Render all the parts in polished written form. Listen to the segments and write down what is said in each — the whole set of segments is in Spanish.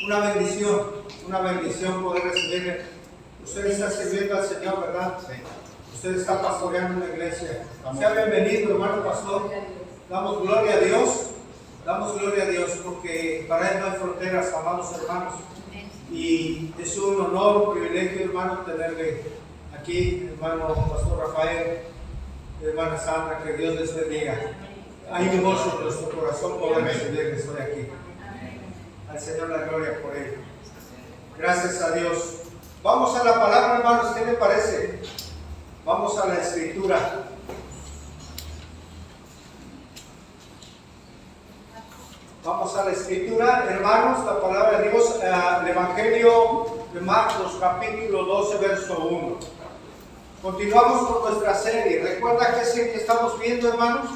una bendición poder recibir. Usted está sirviendo al Señor, ¿verdad? Sí. Usted está pastoreando una iglesia. Sea bienvenido, hermano pastor. Damos gloria a Dios. Damos gloria a Dios porque para Él no hay fronteras, amados hermanos. Y es un honor, un privilegio, hermano, tenerle aquí, hermano pastor Rafael, hermana Sandra, que Dios les bendiga. Hay un gozo en nuestro corazón poder recibirles hoy aquí. Al Señor la gloria por ello. Gracias a Dios. Vamos a la palabra, hermanos, ¿qué le parece? Vamos a la escritura. Vamos a la escritura, hermanos, la palabra de Dios, el Evangelio de Marcos, capítulo 12, verso 1. Continuamos con nuestra serie. ¿Recuerda qué serie estamos viendo, hermanos?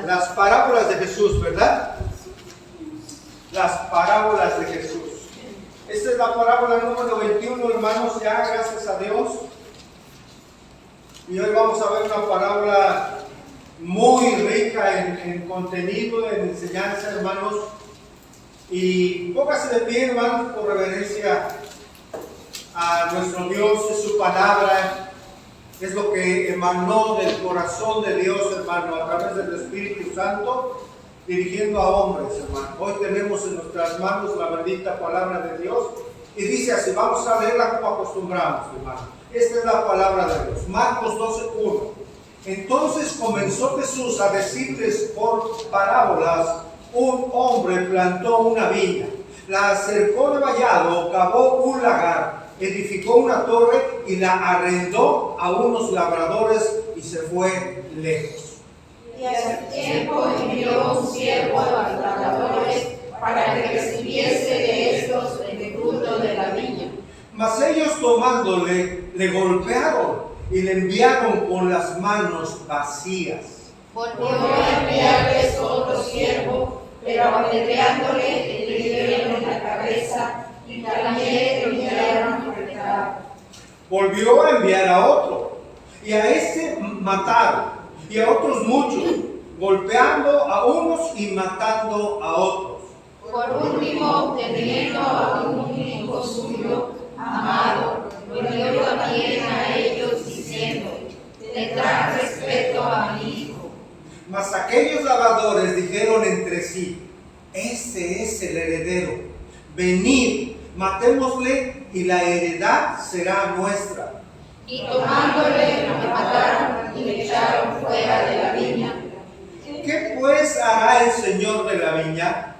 Las parábolas de Jesús, ¿verdad? Las parábolas de Jesús. Esta es la parábola número 21, hermanos, ya gracias a Dios. Y hoy vamos a ver una parábola muy rica en contenido, en enseñanza, hermanos. Y póngase de pie, hermanos, por reverencia a nuestro Dios. Es su palabra, es lo que emanó del corazón de Dios, hermano, a través del Espíritu Santo, dirigiendo a hombres, hermano. Hoy tenemos en nuestras manos la bendita palabra de Dios y dice así, vamos a leerla como acostumbramos, hermano. Esta es la palabra de Dios. Marcos 12:1. Entonces comenzó Jesús a decirles por parábolas: un hombre plantó una viña, la acercó de vallado, cavó un lagar, edificó una torre y la arrendó a unos labradores y se fue lejos. Y hace tiempo envió un siervo a los labradores para que recibiese de estos el fruto de la viña. Mas ellos tomándole, le golpearon y le enviaron con las manos vacías. Volvió a enviarles otro siervo, pero apedreándole le hirieron en la cabeza y también le enviaron retado. Volvió a enviar a otro, y a este mataron, y a otros muchos, golpeando a unos y matando a otros. Por último, teniendo a un hijo suyo, amado, volvió también a ellos diciendo: tendrán respeto a mi hijo. Mas aquellos labradores dijeron entre sí: este es el heredero, venid, matémosle y la heredad será nuestra. Y tomándole, lo mataron y le echaron fuera de la viña. ¿Qué pues hará el Señor de la viña?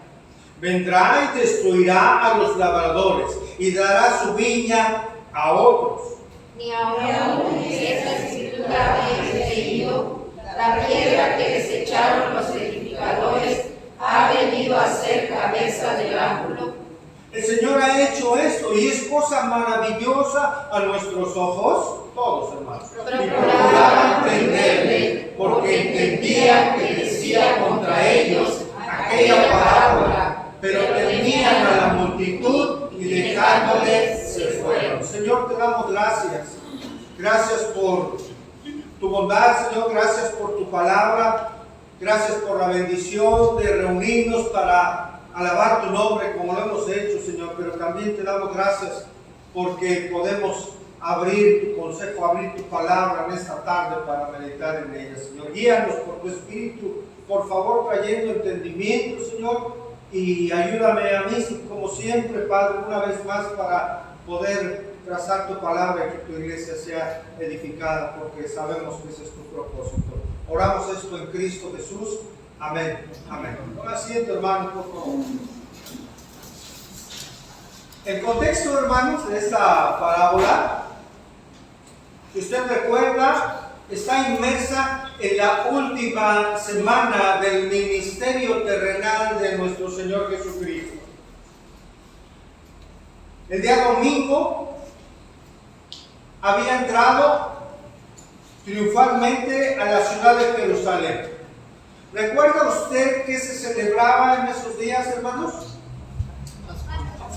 Vendrá y destruirá a los labradores y dará su viña a otros. Ni aún esta escritura he leído: la piedra que desecharon los edificadores ha venido a ser cabeza del ángulo. El Señor ha hecho esto y es cosa maravillosa a nuestros ojos, todos, hermanos. Procuraban prenderle porque entendían que decía contra ellos aquella parábola, pero temían a la multitud y dejándole se fueron. Señor, te damos gracias. Gracias por tu bondad, Señor. Gracias por tu palabra. Gracias por la bendición de reunirnos para alabar tu nombre como lo hemos hecho, Señor. Pero también te damos gracias porque podemos abrir tu consejo, abrir tu palabra en esta tarde para meditar en ella, Señor. Guíanos por tu Espíritu, por favor, trayendo entendimiento, Señor. Y ayúdame a mí, como siempre, Padre, una vez más para poder trazar tu palabra y que tu iglesia sea edificada, porque sabemos que ese es tu propósito. Oramos esto en Cristo Jesús. Amén. Amén. Toma asiento, hermano, por favor. El contexto, hermanos, de esta parábola, si usted recuerda, está inmersa en la última semana del ministerio terrenal de nuestro Señor Jesucristo. El día domingo había entrado triunfalmente a la ciudad de Jerusalén. ¿Recuerda usted qué se celebraba en esos días, hermanos?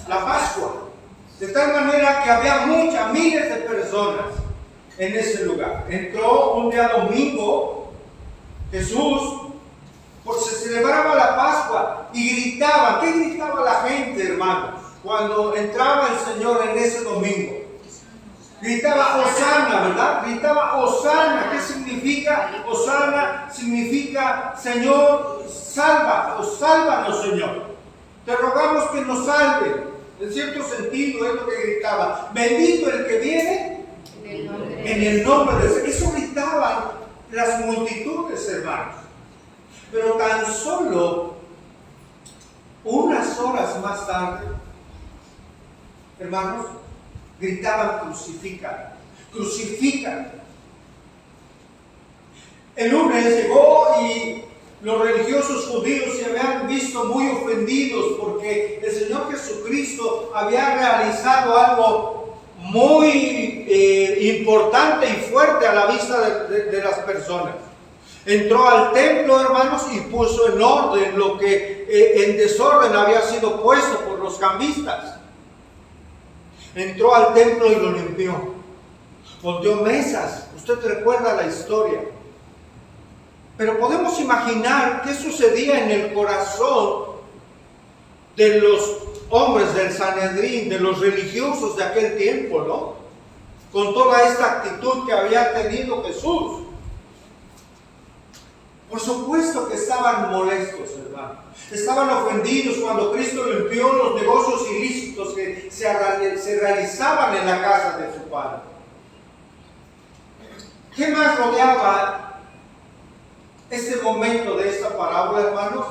La Pascua. De tal manera que había miles de personas en ese lugar. Entró un día domingo Jesús, porque se celebraba la Pascua. y gritaban. ¿Qué gritaba la gente, hermanos, cuando entraba el Señor en ese domingo? Gritaba Hosana, ¿verdad? Gritaba Hosana. ¿Qué significa? Hosana significa Señor, salva, o sálvanos, Señor. Te rogamos que nos salve. En cierto sentido es lo que gritaba. Bendito el que viene en el nombre de Dios. Eso gritaban las multitudes, hermanos. Pero tan solo unas horas más tarde, hermanos, gritaban crucifican, crucifican. El lunes llegó y los religiosos judíos se habían visto muy ofendidos porque el Señor Jesucristo había realizado algo muy importante y fuerte a la vista de las personas. Entró al templo, hermanos, y puso en orden lo que en desorden había sido puesto por los cambistas. Entró al templo y lo limpió. Volteó mesas. Usted recuerda la historia. Pero podemos imaginar qué sucedía en el corazón de los hombres del Sanedrín, de los religiosos de aquel tiempo, ¿no? Con toda esta actitud que había tenido Jesús. Por supuesto que estaban molestos, hermano. Estaban ofendidos cuando Cristo limpió los negocios ilícitos que se realizaban en la casa de su Padre. ¿Qué más rodeaba este momento de esta parábola, hermanos?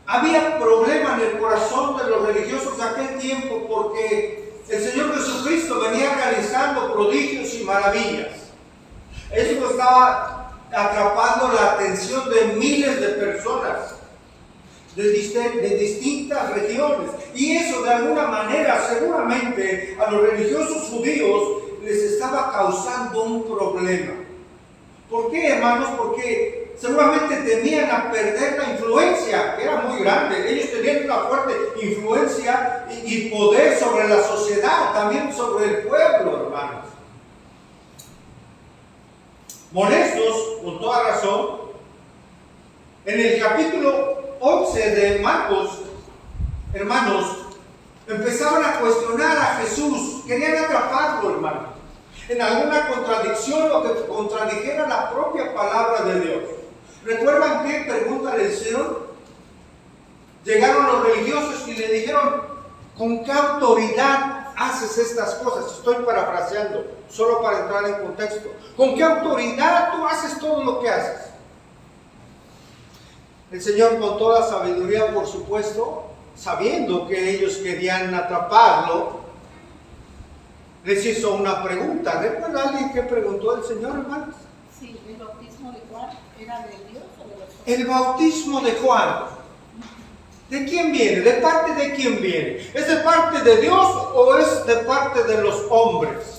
Había problema en el corazón de los religiosos de aquel tiempo porque el Señor Jesucristo venía realizando prodigios y maravillas. Esto estaba atrapando la atención de miles de personas de distintas regiones. Y eso de alguna manera seguramente a los religiosos judíos les estaba causando un problema. ¿Por qué, hermanos? Porque seguramente temían a perder la influencia, que era muy grande. Ellos tenían una fuerte influencia y poder sobre la sociedad, también sobre el pueblo, hermanos. Molestos, con toda razón, en el capítulo 11 de Marcos, hermanos, empezaban a cuestionar a Jesús, querían atraparlo, hermano, en alguna contradicción o que contradijera la propia palabra de Dios. ¿Recuerdan qué pregunta le hicieron? Llegaron los religiosos y le dijeron, ¿con qué autoridad haces estas cosas? Estoy parafraseando, solo para entrar en contexto. ¿Con qué autoridad tú haces todo lo que haces? El Señor, con toda sabiduría, por supuesto, sabiendo que ellos querían atraparlo, les hizo una pregunta. ¿Recuerda alguien que preguntó al Señor, hermanos? Sí, el bautismo de Juan era de Dios o de los hombres. El bautismo de Juan, ¿de quién viene? ¿De parte de quién viene? ¿Es de parte de Dios o es de parte de los hombres?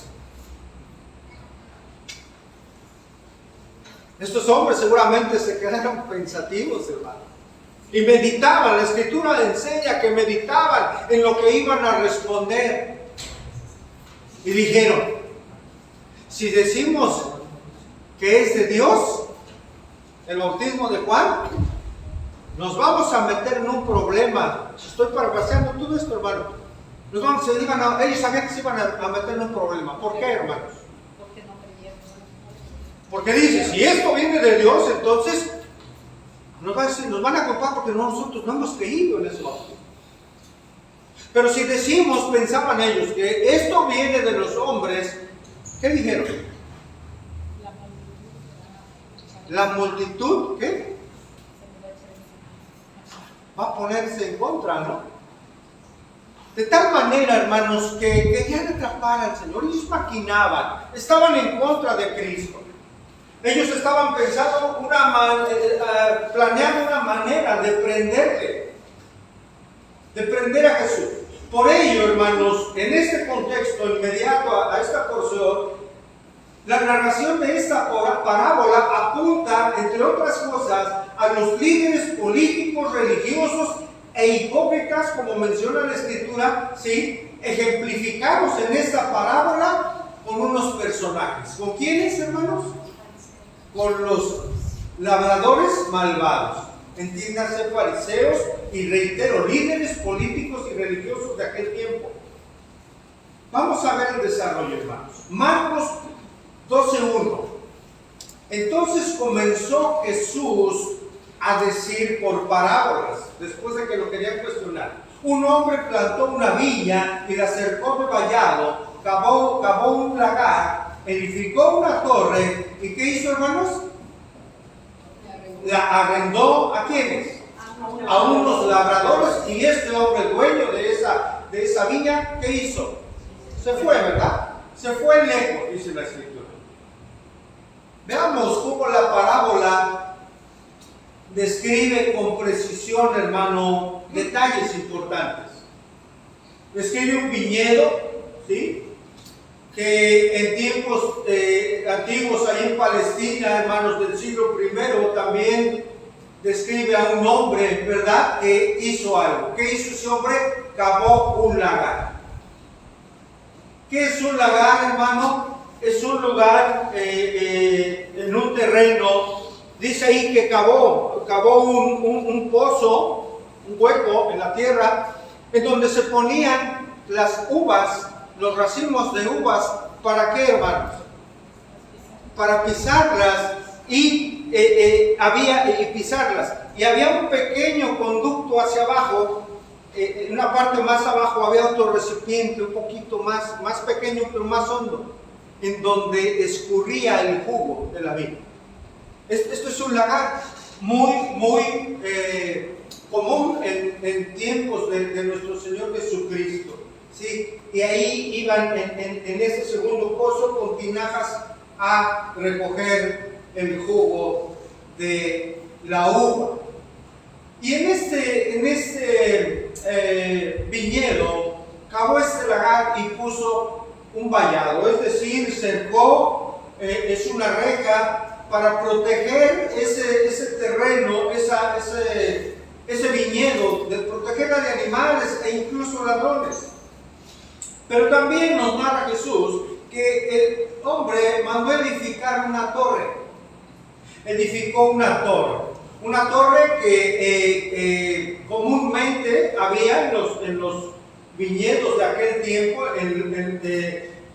Estos hombres seguramente se quedaron pensativos, hermano, y meditaban. La Escritura enseña que meditaban en lo que iban a responder. Y dijeron, si decimos que es de Dios, el bautismo de Juan, nos vamos a meter en un problema. Estoy parafraseando todo esto, hermano. Ellos sabían que se iban a meter en un problema. ¿Por qué, hermanos? Porque no creyeron. Porque dice, si esto viene de Dios, entonces nos van a culpar porque nosotros no hemos creído en ese bautismo. Pero si decimos, pensaban ellos, que esto viene de los hombres, ¿qué dijeron? La multitud, ¿qué? Va a ponerse en contra, ¿no? De tal manera, hermanos, que querían atrapar al Señor. Ellos maquinaban, estaban en contra de Cristo. Ellos estaban pensando planeando una manera de prender a Jesús. Por ello, hermanos, en este contexto inmediato a esta porción, la narración de esta parábola apunta, entre otras cosas, a los líderes políticos, religiosos e hipócritas, como menciona la Escritura, ¿sí? Ejemplificados en esta parábola con unos personajes. ¿Con quiénes, hermanos? Con los labradores malvados, entiéndanse fariseos y reitero, líderes políticos y religiosos de aquel tiempo. Vamos a ver el desarrollo, hermanos. Marcos 12:1. Entonces comenzó Jesús a decir por parábolas, después de que lo querían cuestionar. Un hombre plantó una viña y la cercó de vallado, cavó un lagar, edificó una torre, ¿y qué hizo, hermanos? La arrendó ¿a quiénes? A unos labradores, y este hombre, dueño de esa viña, ¿qué hizo? Se fue, ¿verdad? Se fue lejos, dice la Escritura. Veamos cómo la parábola describe con precisión, hermano, detalles importantes. Describe un viñedo, ¿sí?, que en tiempos antiguos, ahí en Palestina, hermanos, del siglo I, también describe a un hombre, ¿verdad?, que hizo algo. ¿Qué hizo ese hombre? Cavó un lagar. ¿Qué es un lagar, hermano? Es un lugar en un terreno. Dice ahí que cavó un pozo, un hueco en la tierra, en donde se ponían las uvas, los racimos de uvas. ¿Para qué, hermanos? Para pisarlas y pisarlas. Y había un pequeño conducto hacia abajo. En una parte más abajo había otro recipiente un poquito más pequeño, pero más hondo, en donde escurría el jugo de la vid. Esto es un lagar muy común en tiempos de nuestro Señor Jesucristo, ¿sí? Y ahí iban en ese segundo pozo con tinajas a recoger el jugo de la uva. Y en este viñedo cavó este lagar y puso un vallado, es decir, cercó, es una reja para proteger ese terreno, ese viñedo, de protegerla de animales e incluso ladrones. Pero también nos narra Jesús que el hombre mandó edificar una torre. Edificó una torre que comúnmente había en los viñedos de aquel tiempo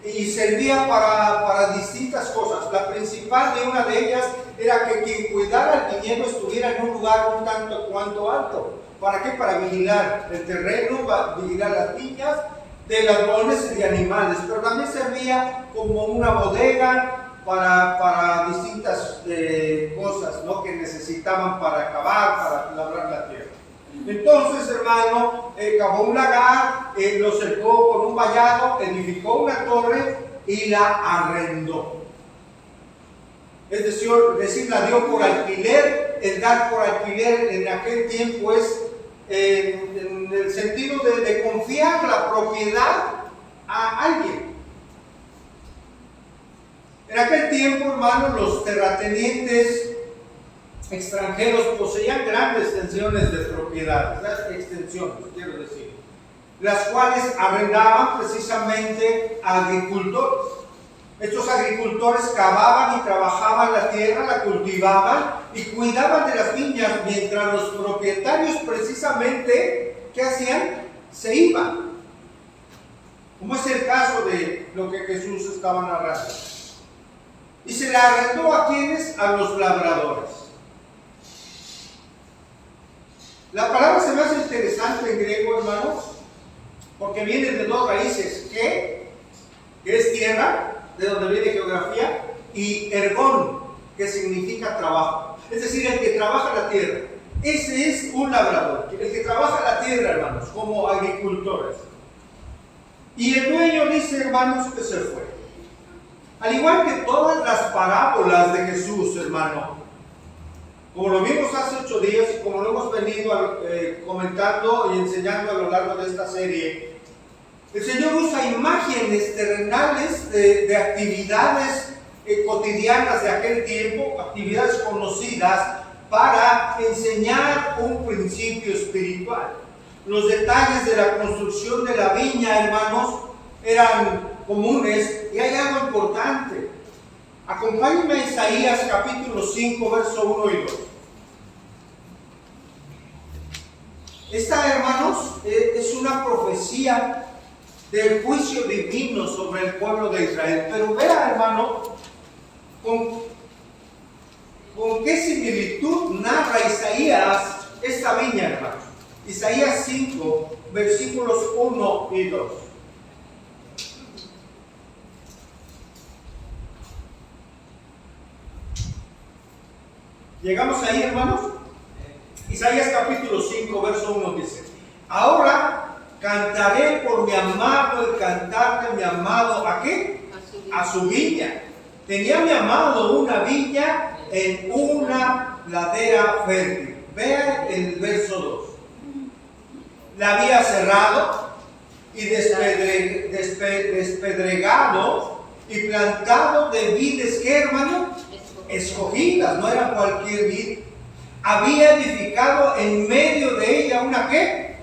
y servía para distintas cosas. La principal de una de ellas era que quien cuidara el viñedo estuviera en un lugar un tanto cuanto alto. ¿Para qué? Para vigilar el terreno, para vigilar las viñas de ladrones y de animales, pero también servía como una bodega para distintas cosas, ¿no?, que necesitaban para cavar, para labrar la tierra. Entonces, hermano, cavó un lagar, lo cercó con un vallado, edificó una torre y la arrendó. Es decir, la dio por alquiler. El dar por alquiler en aquel tiempo es en el sentido de confiar la propiedad a alguien. En aquel tiempo, hermanos, los terratenientes extranjeros poseían grandes extensiones de propiedad, quiero decir, las cuales arrendaban precisamente a agricultores. Estos agricultores cavaban y trabajaban la tierra, la cultivaban y cuidaban de las viñas, mientras los propietarios precisamente, ¿qué hacían? Se iban. Como es el caso de lo que Jesús estaba narrando. Y se la arrendó ¿a quiénes? A los labradores. La palabra se me hace interesante en griego, hermanos, porque viene de dos raíces, que es tierra, de donde viene geografía, y ergón, que significa trabajo. Es decir, el que trabaja la tierra. Ese es un labrador, el que trabaja la tierra, hermanos, como agricultores. Y el dueño dice, hermanos, que se fue. Al igual que todas las parábolas de Jesús, hermano, como lo vimos hace 8 días y como lo hemos venido comentando y enseñando a lo largo de esta serie, el Señor usa imágenes terrenales de actividades cotidianas de aquel tiempo, actividades conocidas, para enseñar un principio espiritual. Los detalles de la construcción de la viña, hermanos, eran comunes, y hay algo importante. Acompáñenme a Isaías capítulo 5, verso 1 y 2. Esta, hermanos, es una profecía del juicio divino sobre el pueblo de Israel. Pero vea, hermano, con qué similitud narra Isaías esta viña, hermano. Isaías 5, versículos 1 y 2. ¿Llegamos ahí, hermanos? Isaías capítulo 5, verso 1 dice: ahora cantaré por mi amado el cantar de mi amado, ¿a qué? A su viña. Tenía mi amado una viña en una ladera fértil. Vean el verso 2. La había cerrado y despedregado y plantado de vides, ¿qué, hermano? Escogidas, no era cualquier vid. Había edificado en medio de ella una, ¿qué?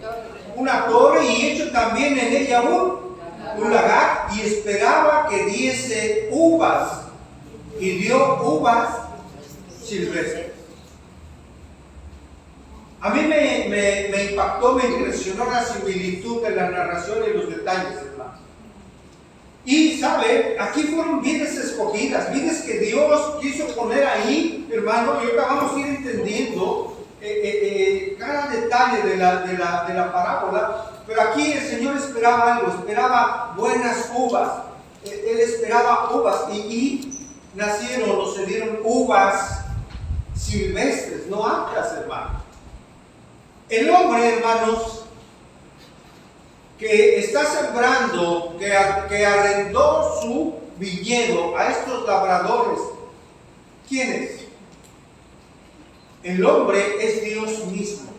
Una torre, y hecho también en ella un lagar, y esperaba que diese uvas, y dio uvas silvestres. A mí me impactó, me impresionó la similitud de la narración y los detalles, hermano. Y sabe, aquí fueron vides escogidas, vides que Dios quiso poner ahí, hermano, y ahorita vamos a ir entendiendo cada detalle de la parábola. Pero aquí el Señor esperaba algo, esperaba buenas uvas. Él esperaba uvas y nacieron o se dieron uvas silvestres, no amplias, hermano. El hombre, hermanos, que está sembrando, que arrendó su viñedo a estos labradores, ¿quién es? El hombre es Dios mismo.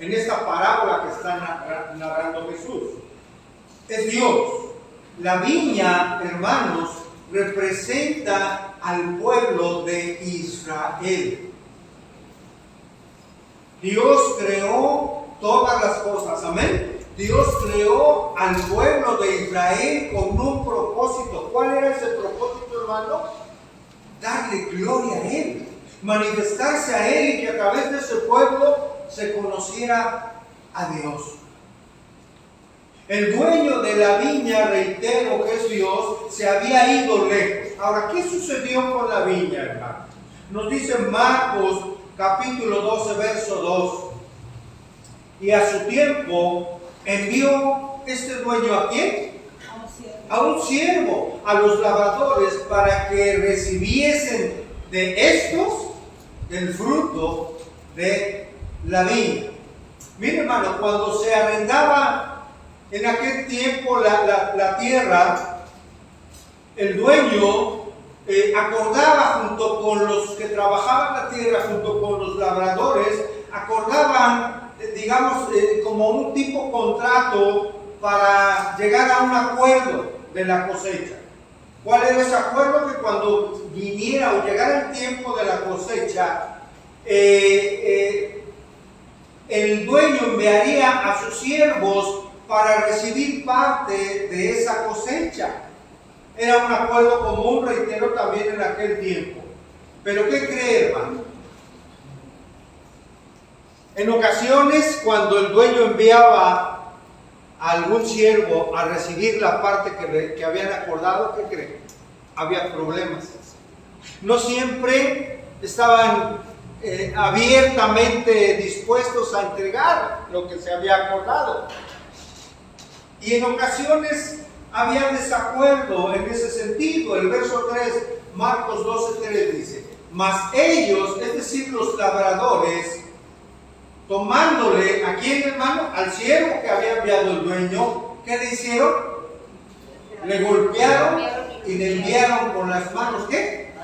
En esta parábola que está narrando Jesús, es Dios. La viña, hermanos, representa al pueblo de Israel. Dios creó todas las cosas, amén. Dios creó al pueblo de Israel con un propósito. ¿Cuál era ese propósito, hermano? Darle gloria a Él, manifestarse a Él, y que a través de ese pueblo se conociera a Dios. El dueño de la viña, reitero que es Dios, se había ido lejos. Ahora, ¿qué sucedió con la viña, hermano? Nos dice Marcos capítulo 12, verso 2. Y a su tiempo envió este dueño, ¿a quién? A un siervo, a los labradores, para que recibiesen de estos el fruto de la viña. Mire, hermano, cuando se arrendaba en aquel tiempo la tierra, el dueño acordaba junto con los que trabajaban la tierra, junto con los labradores, acordaban, digamos, como un tipo contrato para llegar a un acuerdo de la cosecha. ¿Cuál era ese acuerdo? Que cuando viniera o llegara el tiempo de la cosecha, el dueño enviaría a sus siervos para recibir parte de esa cosecha. Era un acuerdo común, reitero, también en aquel tiempo. Pero ¿qué cree, hermano? En ocasiones, cuando el dueño enviaba a algún siervo a recibir la parte que habían acordado, ¿qué cree? Había problemas. No siempre estaban abiertamente dispuestos a entregar lo que se había acordado. Y en ocasiones había desacuerdo en ese sentido. El verso 3, Marcos 12:3 dice: mas ellos, es decir, los labradores, tomándole, ¿a quién, hermano? Al siervo que había enviado el dueño, ¿qué le hicieron? Le golpearon y le enviaron con las manos, ¿qué?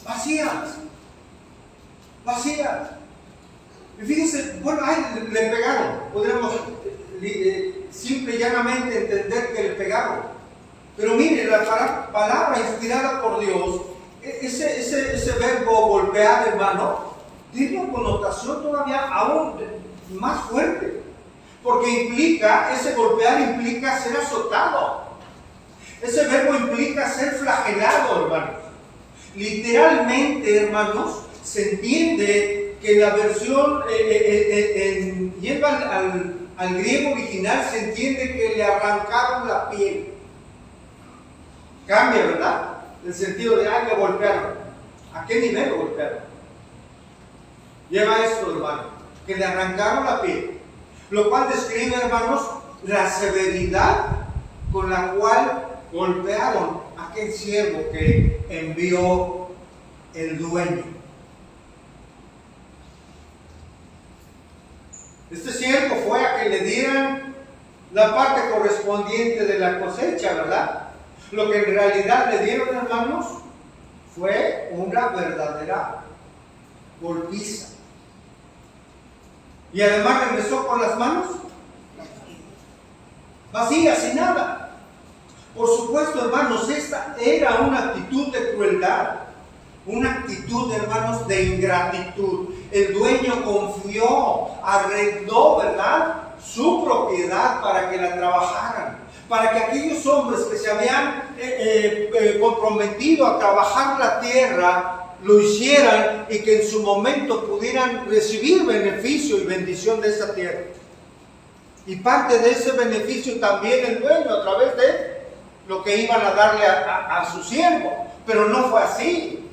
Vacías. Vacías. Y fíjense, bueno, le pegaron. Podríamos simple y llanamente entender que le pegaron. Pero mire, la palabra inspirada por Dios, ese verbo golpear, hermano, tiene una connotación todavía aún más fuerte. Porque ese golpear implica ser azotado. Ese verbo implica ser flagelado, hermano. Literalmente, hermanos, se entiende que la versión, yendo al griego original, se entiende que le arrancaron la piel. Cambia, ¿verdad? El sentido de, le golpearon. ¿A qué nivel lo golpearon? Lleva esto, hermano, que le arrancaron la piel. Lo cual describe, hermanos, la severidad con la cual golpearon a aquel siervo que envió el dueño. Este siervo fue a que le dieran la parte correspondiente de la cosecha, ¿verdad? Lo que en realidad le dieron, hermanos, fue una verdadera golpiza. Y además regresó con las manos vacías, sin nada. Por supuesto, hermanos, esta era una actitud de crueldad, una actitud, hermanos, de ingratitud. El dueño confió, arrendó, ¿verdad?, su propiedad para que la trabajaran, para que aquellos hombres que se habían comprometido a trabajar la tierra lo hicieran y que en su momento pudieran recibir beneficio y bendición de esa tierra. Y parte de ese beneficio también el dueño, a través de lo que iban a darle a su siervo. Pero no fue así.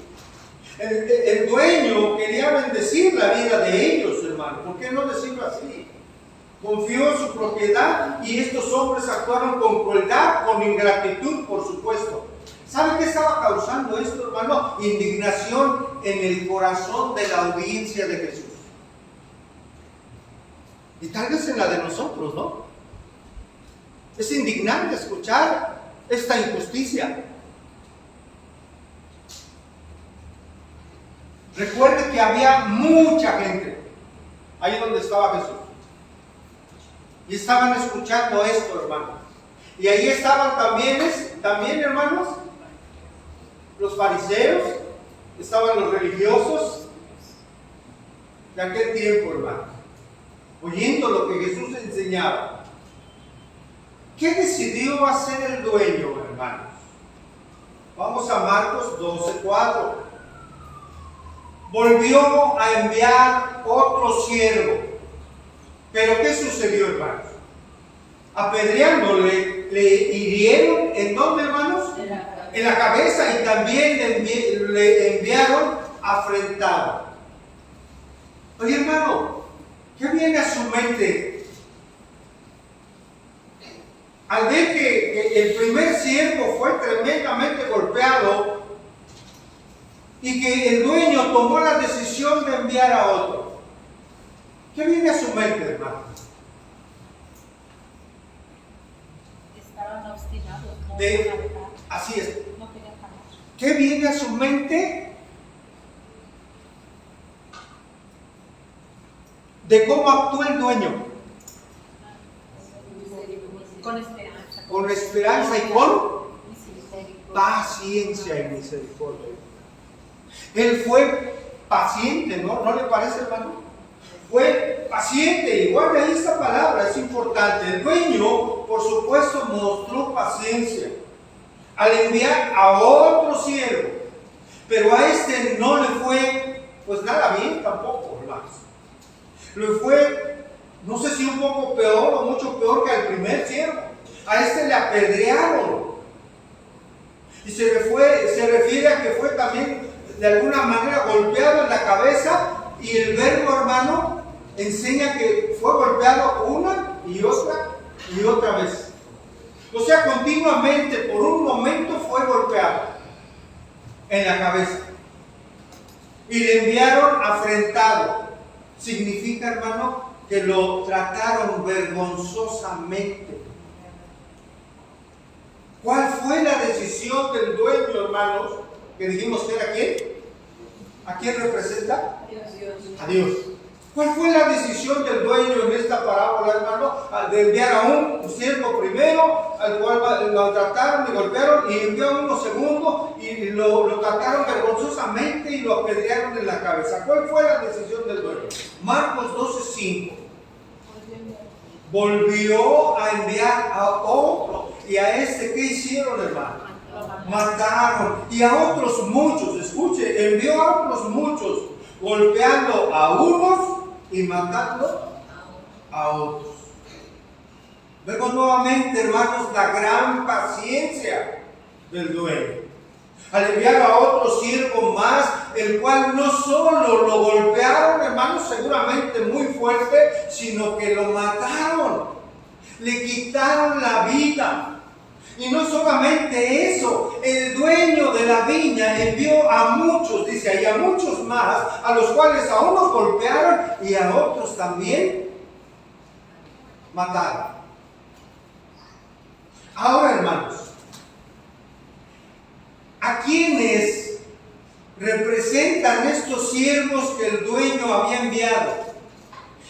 El dueño quería bendecir la vida de ellos, hermano. ¿Por qué no decirlo así? Confió en su propiedad y estos hombres actuaron con crueldad, con ingratitud, por supuesto. ¿Sabe qué estaba causando esto, hermano? Indignación en el corazón de la audiencia de Jesús. Y tal vez en la de nosotros, ¿no? Es indignante escuchar esta injusticia. Recuerde que había mucha gente ahí donde estaba Jesús. Y estaban escuchando esto, hermano. Y ahí estaban también, hermanos, los fariseos, estaban los religiosos de aquel tiempo, hermano, oyendo lo que Jesús enseñaba. ¿Qué decidió hacer el dueño, hermanos? Vamos a Marcos 12:4. Volvió a enviar otro siervo. Pero ¿qué sucedió, hermanos? Apedreándole, le hirieron, ¿en dónde, hermanos? En la cabeza, y también le enviaron afrentado. Oye, hermano, ¿qué viene a su mente? Al ver que el primer siervo fue tremendamente golpeado y que el dueño tomó la decisión de enviar a otro. ¿Qué viene a su mente, hermano? Estaban obstinados. No querían dejar. Así es. No querían dejar. ¿Qué viene a su mente? De cómo actuó el dueño. Con esperanza. Con esperanza y con misericordia. paciencia y misericordia. Él fue paciente, ¿no? ¿No le parece, hermano? Fue paciente, igual ahí esta palabra es importante. El dueño, por supuesto, mostró paciencia al enviar a otro siervo, pero a este no le fue pues nada bien tampoco, hermanos. Le fue, no sé si un poco peor o mucho peor que al primer siervo. A este le apedrearon. Y se refiere a que fue también de alguna manera golpeado en la cabeza, y el verbo, hermano, enseña que fue golpeado una y otra vez. O sea, continuamente, por un momento fue golpeado en la cabeza. Y le enviaron afrentado. Significa, hermano, que lo trataron vergonzosamente. ¿Cuál fue la decisión del dueño, hermanos? Que dijimos que era ¿quién? ¿A quién representa? A Dios. ¿Cuál fue la decisión del dueño en esta parábola, hermano? De enviar a un siervo primero, al cual lo trataron y golpearon, y envió a uno segundo, y lo trataron vergonzosamente y lo apedrearon en la cabeza. ¿Cuál fue la decisión del dueño? Marcos 12:5. Volvió a enviar a otro. ¿Y a este qué hicieron, hermano? mataron, y a otros muchos, escuche, envió a otros muchos, golpeando a unos y matando a otros. Vemos nuevamente, hermanos, la gran paciencia del dueño. Al enviar a otro siervo más, el cual no solo lo golpearon, hermanos, seguramente muy fuerte, sino que lo mataron, le quitaron la vida. Y no solamente eso, el dueño de la viña envió a muchos, dice ahí, a muchos más, a los cuales a unos golpearon y a otros también mataron. Ahora, hermanos, ¿a quiénes representan estos siervos que el dueño había enviado?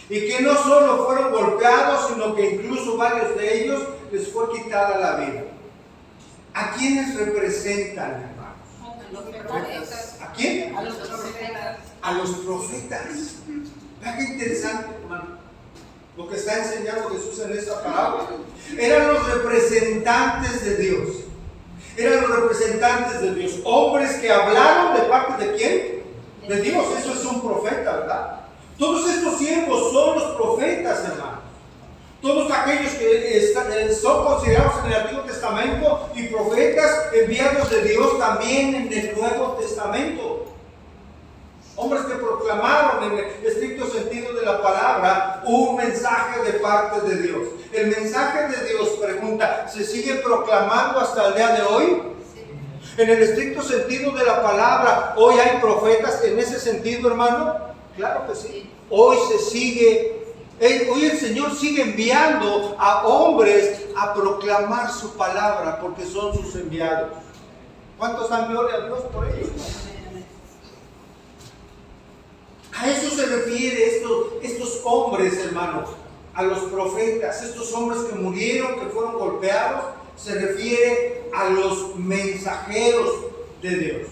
Y que no solo fueron golpeados, sino que incluso varios de ellos les fue quitada la vida. ¿A quiénes representan, hermanos? ¿A quién? A los profetas. A los profetas. Vean qué interesante, hermano, lo que está enseñando Jesús en esta parábola. Eran los representantes de Dios. Eran los representantes de Dios. Hombres que hablaron de parte de ¿quién? De Dios. Eso es un profeta, ¿verdad? Todos estos siervos son los profetas, hermanos. Todos aquellos que son considerados en el Antiguo Testamento y profetas enviados de Dios también en el Nuevo Testamento. Hombres que proclamaron en el estricto sentido de la palabra un mensaje de parte de Dios. El mensaje de Dios, pregunta, ¿se sigue proclamando hasta el día de hoy? En el estricto sentido de la palabra, ¿hoy hay profetas en ese sentido, hermano? Claro que sí. Hoy se sigue, hoy el Señor sigue enviando a hombres a proclamar su palabra porque son sus enviados. ¿Cuántos dan gloria a Dios por ellos? A eso se refiere estos hombres, hermanos, a los profetas, estos hombres que murieron, que fueron golpeados, se refiere a los mensajeros de Dios.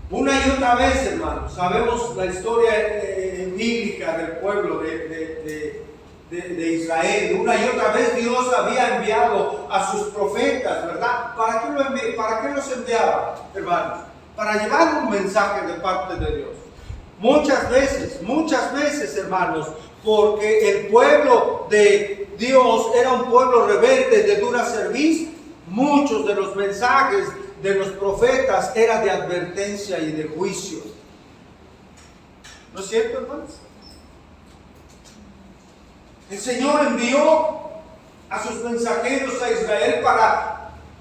Una y otra vez, hermanos, sabemos la historia bíblica del pueblo de Israel. Una y otra vez Dios había enviado a sus profetas, ¿verdad? ¿Para qué los enviaba, hermanos? Para llevar un mensaje de parte de Dios. Muchas veces, hermanos, porque el pueblo de Dios era un pueblo rebelde, de dura cerviz, muchos de los mensajes de los profetas eran de advertencia y de juicio. ¿No es cierto, hermanos? El Señor envió a sus mensajeros a Israel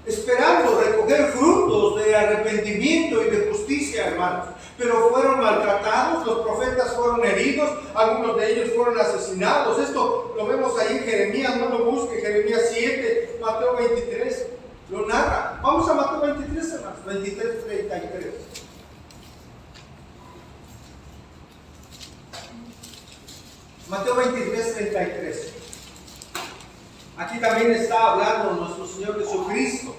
esperando recoger frutos de arrepentimiento y de justicia, hermanos. Pero fueron maltratados, los profetas fueron heridos, algunos de ellos fueron asesinados. Esto lo vemos ahí en Jeremías, no lo busque, Jeremías 7, Mateo 23, lo narra. Vamos a Mateo 23, hermanos, 23, 33. Mateo 23, 33. Aquí también está hablando nuestro Señor Jesucristo.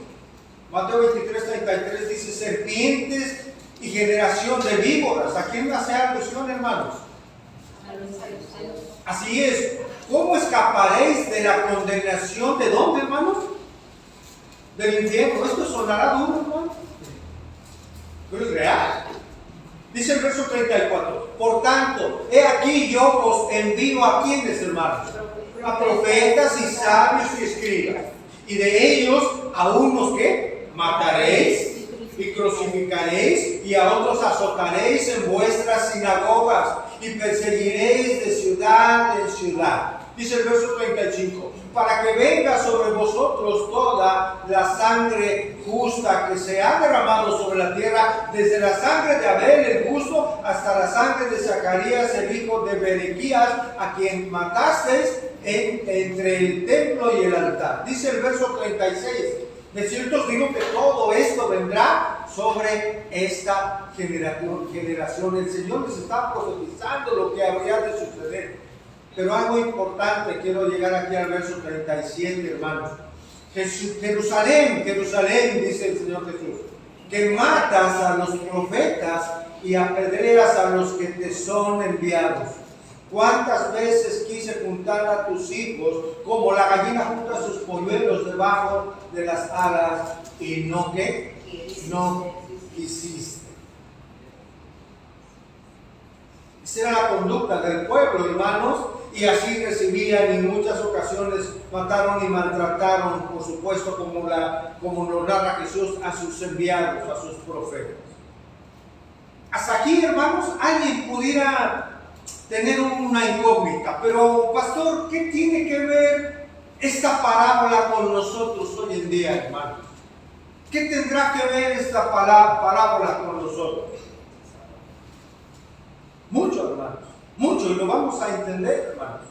Mateo 23, 33 dice: serpientes y generación de víboras. ¿A quién hace alusión, hermanos? Así es. ¿Cómo escaparéis de la condenación? ¿De dónde, hermanos? Del infierno. Esto sonará duro, hermano, pero es real. Dice el verso 34: por tanto, he aquí yo os envío a quienes, hermanos, a profetas y sabios y escribas, y de ellos a unos que mataréis y crucificaréis, y a otros azotaréis en vuestras sinagogas, y perseguiréis de ciudad en ciudad. Dice el verso 35: para que venga sobre vosotros toda la sangre justa que se ha derramado sobre la tierra, desde la sangre de Abel el justo hasta la sangre de Zacarías el hijo de Berequías, a quien matasteis entre el templo y el altar. Dice el verso 36: de cierto os digo que todo esto vendrá sobre esta generación. El Señor les está profetizando lo que habría de suceder. Pero algo importante, quiero llegar aquí al verso 37, hermanos. Jerusalén, Jerusalén, dice el Señor Jesús, que matas a los profetas y apedreas a los que te son enviados. ¿Cuántas veces quise juntar a tus hijos como la gallina junta sus polluelos debajo de las alas y no qué? No quisiste. Esa era la conducta del pueblo, hermanos, y así recibían, y en muchas ocasiones mataron y maltrataron, por supuesto, como lo narra Jesús, a sus enviados, a sus profetas. Hasta aquí, hermanos, alguien pudiera tener una incógnita, pero pastor, ¿qué tiene que ver esta parábola con nosotros hoy en día, hermanos? ¿Qué tendrá que ver esta parábola con nosotros? Mucho, hermanos, mucho, y lo vamos a entender, hermanos.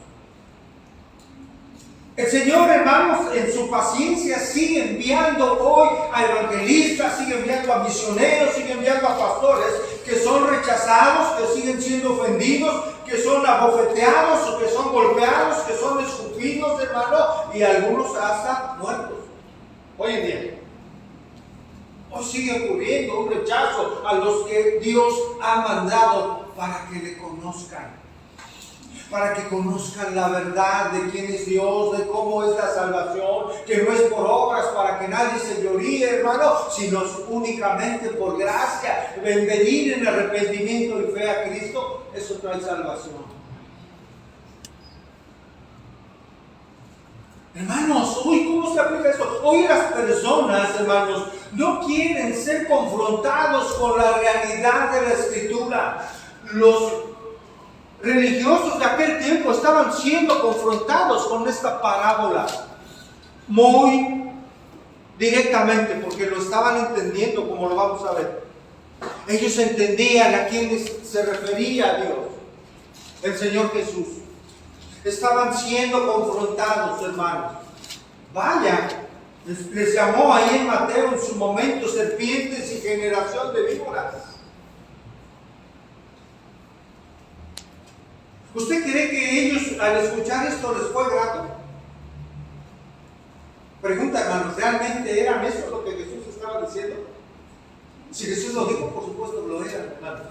El Señor, hermanos, en su paciencia sigue enviando hoy a evangelistas, sigue enviando a misioneros, sigue enviando a pastores que son rechazados, que siguen siendo ofendidos, que son abofeteados, o que son golpeados, que son escupidos, hermano, y algunos hasta muertos. Hoy en día. Hoy sigue ocurriendo un rechazo a los que Dios ha mandado para que le conozcan. Para que conozcan la verdad de quién es Dios, de cómo es la salvación, que no es por obras para que nadie se gloríe, hermano, sino únicamente por gracia. Venir en arrepentimiento y fe a Cristo, eso trae salvación. Hermanos, hoy ¿cómo se aplica esto? Hoy las personas, hermanos, no quieren ser confrontados con la realidad de la Escritura. Los religiosos de aquel tiempo estaban siendo confrontados con esta parábola muy directamente, porque lo estaban entendiendo, como lo vamos a ver. Ellos entendían a quién se refería a Dios, el Señor Jesús. Estaban siendo confrontados, hermanos. Vaya, les llamó ahí en Mateo en su momento serpientes y generación de víboras. ¿Usted cree que ellos al escuchar esto les fue grato? Pregunta, hermanos, ¿realmente eran eso lo que Jesús estaba diciendo? Si Jesús lo dijo, por supuesto lo era, hermanos.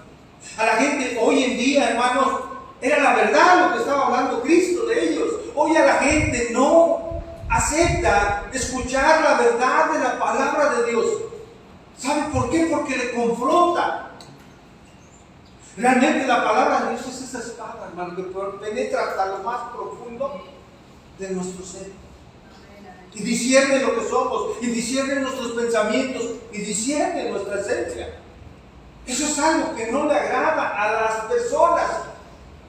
A la gente hoy en día, hermanos, era la verdad lo que estaba hablando Cristo de ellos. Hoy a la gente no acepta escuchar la verdad de la palabra de Dios. ¿Sabe por qué? Porque le confronta. Realmente la palabra de Dios es esa espada, hermano, que penetra hasta lo más profundo de nuestro ser. Y discierne lo que somos, y discierne nuestros pensamientos, y discierne nuestra esencia. Eso es algo que no le agrada a las personas,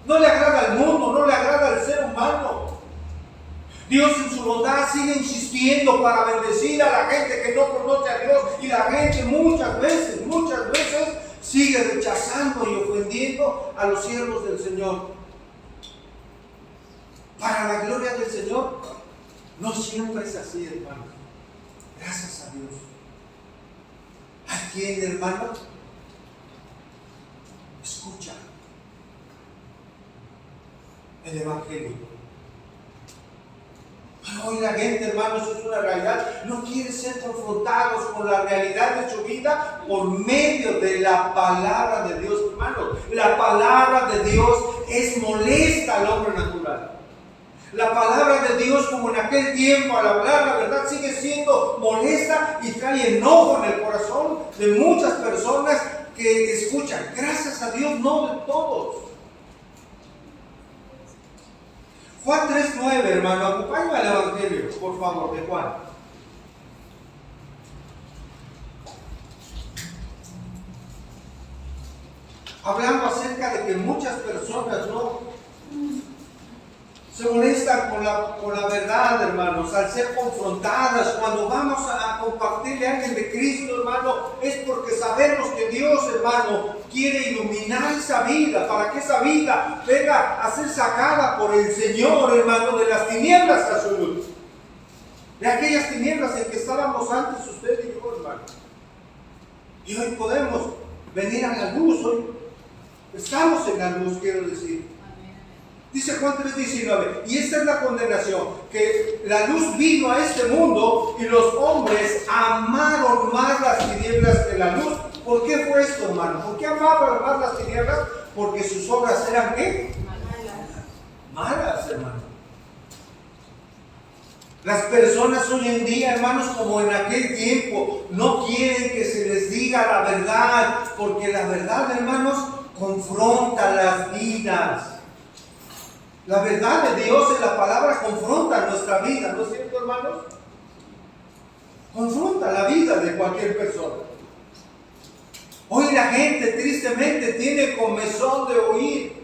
no le agrada al mundo, no le agrada al ser humano. Dios en su bondad sigue insistiendo para bendecir a la gente que no conoce a Dios, y la gente muchas veces sigue rechazando y ofendiendo a los siervos del Señor. Para la gloria del Señor, no siempre es así, hermano. Gracias a Dios. ¿A quién, hermano? Escucha el Evangelio. Hoy la gente, hermanos, es una realidad, no quiere ser confrontados con la realidad de su vida por medio de la palabra de Dios, hermanos. La palabra de Dios es molesta al hombre natural. La palabra de Dios, como en aquel tiempo, al hablar la verdad, sigue siendo molesta y trae enojo en el corazón de muchas personas que escuchan. Gracias a Dios, no de todos. Juan 3:9, hermano, acompáñame al Evangelio, por favor, de Juan. Hablando acerca de que muchas personas no se molestan con la verdad, hermanos, al ser confrontadas. Cuando vamos a compartirle a alguien de Cristo, hermano, es porque sabemos que Dios, hermano, quiere iluminar esa vida, para que esa vida venga a ser sacada por el Señor, hermano, de las tinieblas a su luz. De aquellas tinieblas en que estábamos antes usted y yo, hermano. Y hoy podemos venir a la luz, hoy estamos en la luz, quiero decir. Dice Juan 3:19, y esta es la condenación, que la luz vino a este mundo y los hombres amaron más las tinieblas que la luz. ¿Por qué fue esto, hermano? ¿Por qué amaban más las tinieblas? Porque sus obras eran ¿qué? malas, hermano. Las personas hoy en día, hermanos, como en aquel tiempo, no quieren que se les diga la verdad, porque la verdad, hermanos, confronta las vidas. La verdad de Dios en la palabra confronta nuestra vida, ¿no es cierto, hermanos? Confronta la vida de cualquier persona. Hoy la gente tristemente tiene comezón de oír.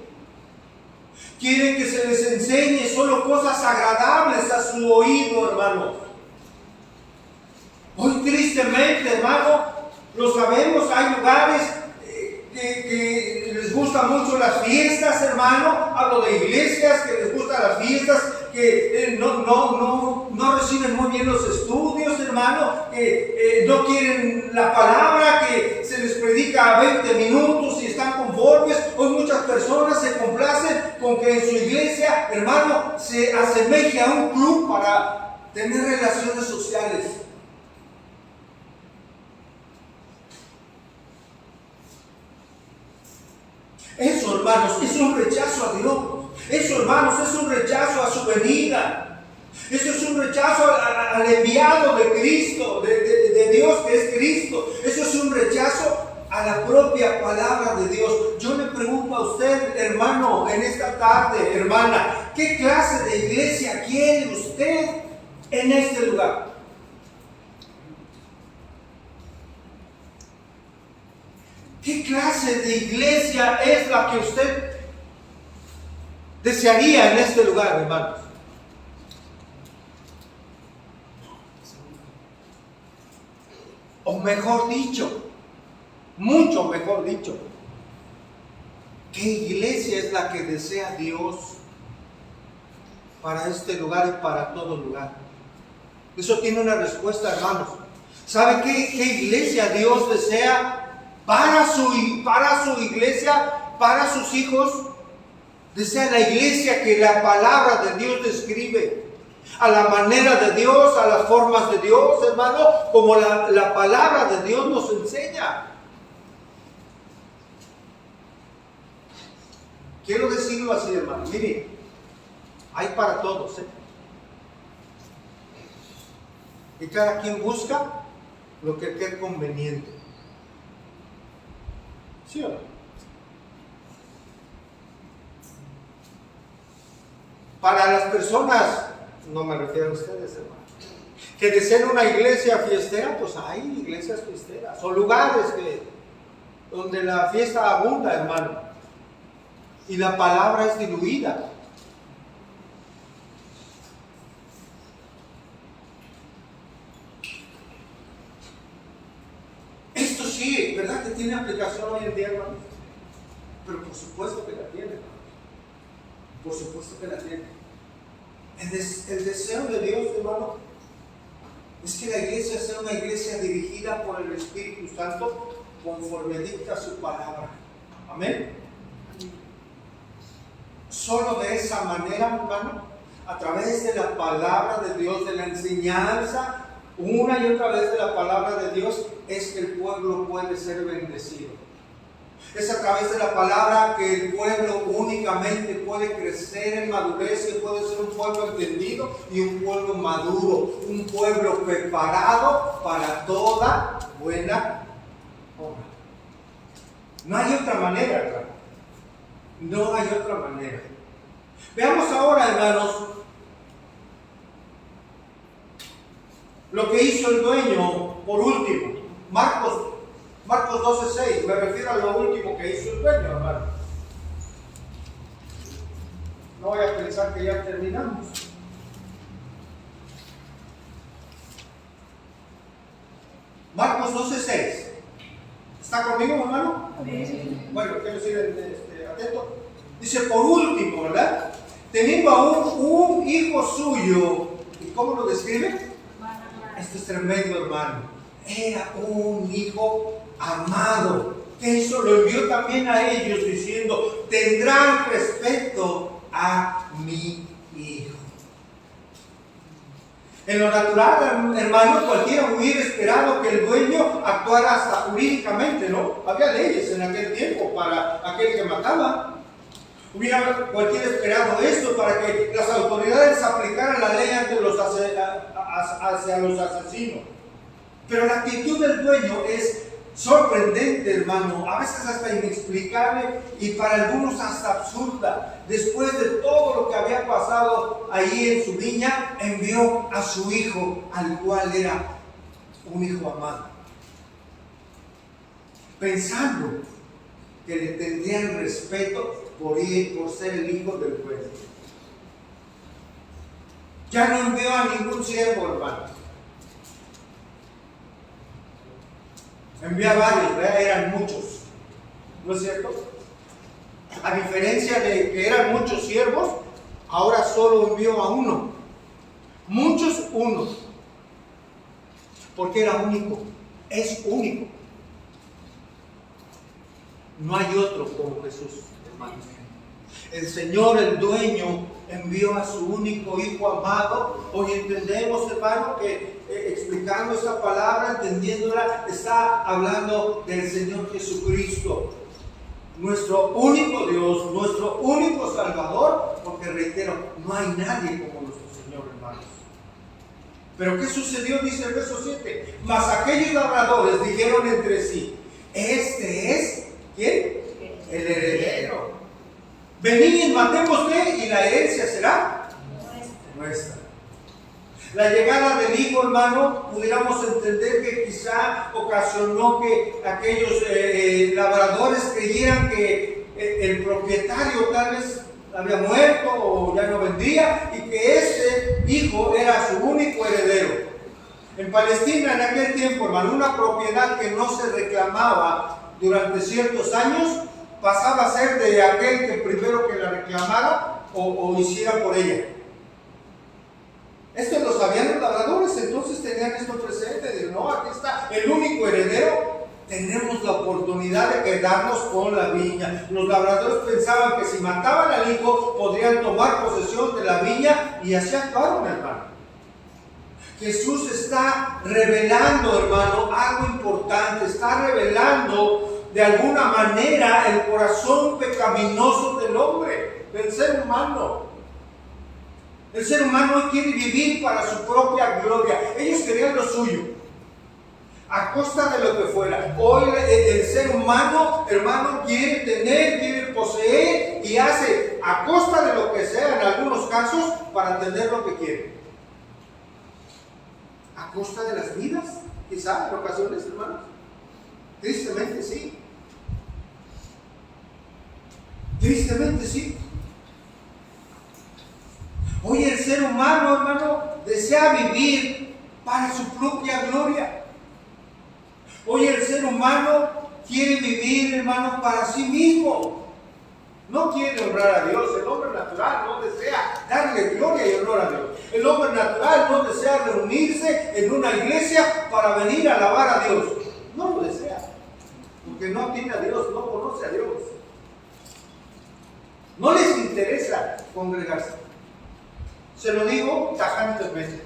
Quieren que se les enseñe solo cosas agradables a su oído, hermano. Hoy tristemente, hermano, lo sabemos, hay lugares que les gustan mucho las fiestas, hermano. Hablo de iglesias que les gustan las fiestas, que no reciben muy bien los estudios, hermano, que no quieren la palabra, que se les predica a 20 minutos y están conformes. Hoy muchas personas se complacen con que en su iglesia, hermano, se asemeje a un club para tener relaciones sociales. Eso, hermanos, es un rechazo a Dios. Eso, hermanos, es un rechazo a su venida. Eso es un rechazo al enviado de Cristo, de Dios que es Cristo. Eso es un rechazo a la propia palabra de Dios. Yo le pregunto a usted, hermano, en esta tarde, hermana, ¿qué clase de iglesia quiere usted en este lugar? ¿Qué clase de iglesia es la que usted desearía en este lugar, hermanos? O mejor dicho, mucho mejor dicho, ¿qué iglesia es la que desea Dios para este lugar y para todo lugar? Eso tiene una respuesta, hermanos. ¿Sabe qué iglesia Dios desea para su iglesia, para sus hijos? Desea la iglesia que la palabra de Dios describe, a la manera de Dios, a las formas de Dios, hermano, como la palabra de Dios nos enseña. Quiero decirlo así, hermano. Mire, hay para todos, y cada quien busca lo que cree conveniente. ¿Sí o no? Para las personas, no me refiero a ustedes, hermano, que desean una iglesia fiestera, pues hay iglesias fiesteras, o lugares donde la fiesta abunda, hermano, y la palabra es diluida. Esto sí, ¿verdad que tiene aplicación hoy en día, hermano? Pero por supuesto que la tiene, hermano. Por supuesto que la tiene. El deseo de Dios, hermano, es que la iglesia sea una iglesia dirigida por el Espíritu Santo conforme dicta su palabra. Amén. Solo de esa manera, hermano, a través de la palabra de Dios, de la enseñanza, una y otra vez de la palabra de Dios, es que el pueblo puede ser bendecido. Es a través de la palabra que el pueblo únicamente puede crecer en madurez, que puede ser un pueblo entendido y un pueblo maduro, un pueblo preparado para toda buena obra. No hay otra manera, hermano. No hay otra manera. Veamos ahora, hermanos, lo que hizo el dueño por último. Marcos 12:6, me refiero a lo último que hizo el dueño, hermano. No voy a pensar que ya terminamos. Marcos 12:6. ¿Está conmigo, hermano? Sí. Bueno, quiero decir, atento. Dice, por último, ¿verdad? Teniendo aún un hijo suyo. ¿Y cómo lo describe? Esto es tremendo, hermano. Era un hijo amado. Eso lo envió también a ellos diciendo, tendrán respeto a mi hijo. En lo natural, hermano, cualquiera hubiera esperado que el dueño actuara hasta jurídicamente, ¿no? Había leyes en aquel tiempo para aquel que mataba. Hubiera cualquiera esperado esto para que las autoridades aplicaran la ley hacia los asesinos. Pero la actitud del dueño es sorprendente, hermano, a veces hasta inexplicable y para algunos hasta absurda. Después de todo lo que había pasado ahí en su viña, envió a su hijo, al cual era un hijo amado, pensando que le tendrían respeto por ser el hijo del pueblo. Ya no envió a ningún siervo, hermano. Envió a varios, ¿verdad? Eran muchos, ¿no es cierto? A diferencia de que eran muchos siervos, ahora solo envió a uno. Muchos, uno. Porque era único, es único. No hay otro como Jesús, hermanos. El Señor, el dueño, envió a su único hijo amado. Hoy entendemos, hermano, que explicando esta palabra, entendiéndola, está hablando del Señor Jesucristo, nuestro único Dios, nuestro único Salvador, porque reitero, no hay nadie como nuestro Señor, hermanos. Pero ¿qué sucedió? Dice el verso 7. Mas aquellos labradores dijeron entre sí: este es, ¿quién? El heredero. Venid, matémosle y la herencia será nuestra. La llegada del hijo, hermano, pudiéramos entender que quizá ocasionó que aquellos labradores creyeran que el propietario tal vez había muerto o ya no vendría, y que este hijo era su único heredero. En Palestina en aquel tiempo, hermano, una propiedad que no se reclamaba durante ciertos años pasaba a ser de aquel que primero que la reclamara o hiciera por ella. Esto lo sabían los labradores, entonces tenían esto presente, de no, aquí está el único heredero, tenemos la oportunidad de quedarnos con la viña. Los labradores pensaban que si mataban al hijo podrían tomar posesión de la viña, y así actuaron, hermano. Jesús está revelando, hermano, algo importante, está revelando de alguna manera el corazón pecaminoso del hombre, del ser humano. El ser humano quiere vivir para su propia gloria. Ellos querían lo suyo, a costa de lo que fuera. Hoy el ser humano, hermano, quiere tener, quiere poseer, y hace a costa de lo que sea, en algunos casos, para tener lo que quiere. A costa de las vidas, quizá en ocasiones, hermanos. Tristemente sí. Tristemente sí. Hoy el ser humano, hermano, desea vivir para su propia gloria. Hoy el ser humano quiere vivir, hermano, para sí mismo. No quiere honrar a Dios. El hombre natural no desea darle gloria y honor a Dios. El hombre natural no desea reunirse en una iglesia para venir a alabar a Dios. No lo desea, porque no tiene a Dios, no conoce a Dios. No les interesa congregarse. Se lo digo tajantemente.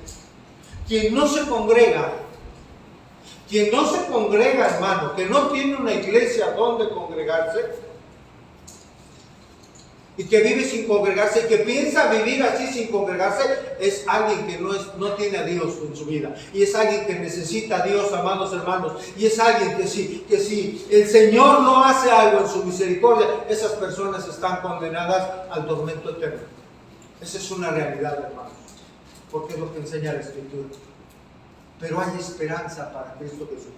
Quien no se congrega, hermano, que no tiene una iglesia donde congregarse, y que vive sin congregarse, y que piensa vivir así sin congregarse, es alguien que no tiene a Dios en su vida, y es alguien que necesita a Dios, amados hermanos, y es alguien que si el Señor no hace algo en su misericordia, esas personas están condenadas al tormento eterno. Esa es una realidad, hermanos, porque es lo que enseña la Escritura. Pero hay esperanza para Cristo Jesús,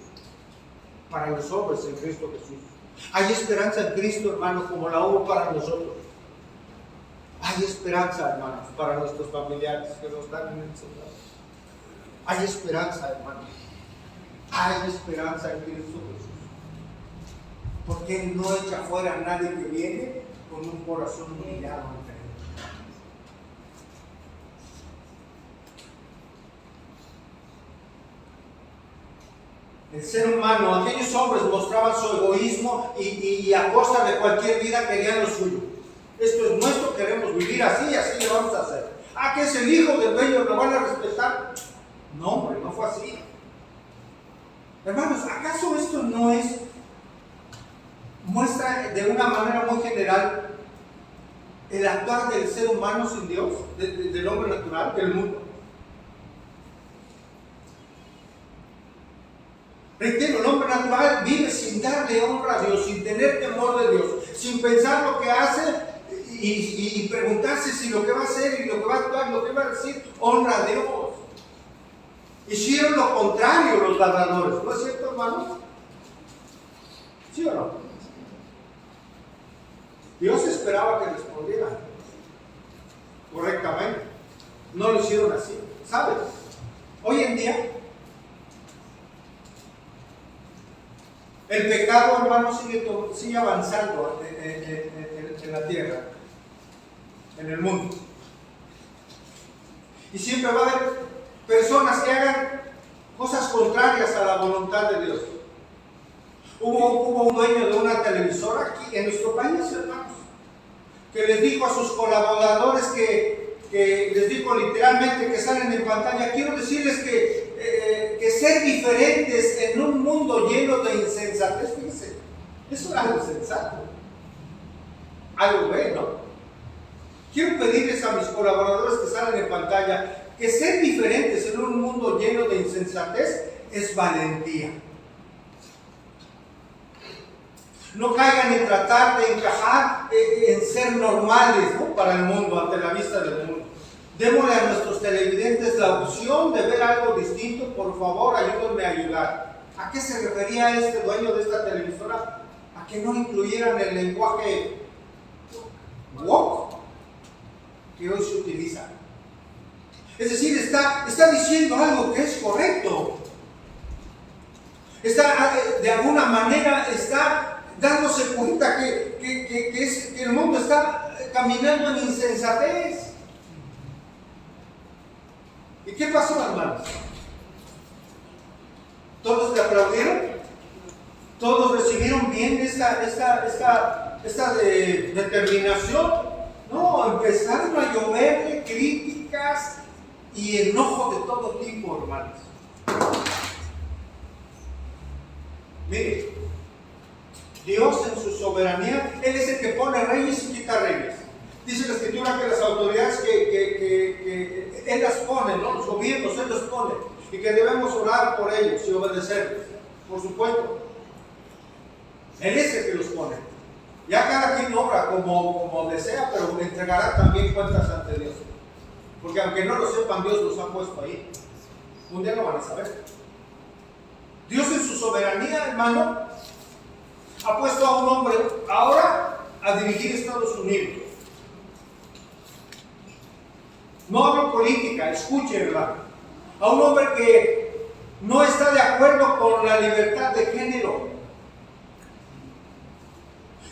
para los hombres en Cristo Jesús. Hay esperanza en Cristo, hermano, como la hubo para nosotros. Hay esperanza, hermanos, para nuestros familiares que no están en el Señor. Hay esperanza, hermanos. Hay esperanza en Cristo Jesús. Porque Él no echa fuera a nadie que viene con un corazón humillado ante Él. El ser humano, aquellos hombres mostraban su egoísmo y a costa de cualquier vida querían lo suyo. Esto es nuestro, queremos vivir así y así lo vamos a hacer. Ah, que es el hijo del dueño, ¿lo van a respetar? No, hombre, no fue así. Hermanos, ¿acaso esto no muestra de una manera muy general el actuar del ser humano sin Dios, del hombre natural, del mundo. Reitero, el hombre natural vive sin darle honra a Dios, sin tener temor de Dios, sin pensar lo que hace y preguntarse si lo que va a hacer y lo que va a actuar y lo que va a decir honra a Dios. Hicieron lo contrario los ladradores, ¿no es cierto, hermanos? ¿Sí o no? Dios esperaba que respondieran correctamente. No lo hicieron así, ¿sabes? Hoy en día, el pecado, hermano, sigue avanzando en la tierra, en el mundo. Y siempre va a haber personas que hagan cosas contrarias a la voluntad de Dios. Hubo un dueño de una televisora aquí en nuestro país, hermanos, que les dijo a sus colaboradores que les dijo literalmente que salen en pantalla: quiero decirles que ser diferentes en un mundo lleno de insensatez, fíjense, eso es algo sensato, algo bueno. Quiero pedirles a mis colaboradores que salen en pantalla que ser diferentes en un mundo lleno de insensatez es valentía. No caigan en tratar de encajar en ser normales, ¿no?, para el mundo, ante la vista del mundo. Démosle a nuestros televidentes la opción de ver algo distinto. Por favor, ayúdenme a ayudar. ¿A qué se refería este dueño de esta televisora? A que no incluyeran el lenguaje woke que hoy se utiliza. Es decir, está diciendo algo que es correcto. De alguna manera está dándose cuenta que el mundo está caminando en insensatez. ¿Y qué pasó, hermanos? ¿Todos le aplaudieron? ¿Todos recibieron bien esta determinación? No, empezaron a lloverle críticas y enojo de todo tipo, hermanos. Mire, Dios en su soberanía, Él es el que pone reyes y quita reyes. Dice la Escritura que las autoridades que Él las pone, ¿no?, los gobiernos, Él los pone, y que debemos orar por ellos y obedecerlos, por supuesto. Él es el que los pone. Ya cada quien obra como desea, pero le entregará también cuentas ante Dios. Porque aunque no lo sepan, Dios los ha puesto ahí. Un día lo van a saber. Dios en su soberanía, hermano, ha puesto a un hombre ahora a dirigir Estados Unidos. No hablo política, escuchen, hermano. A un hombre que no está de acuerdo con la libertad de género,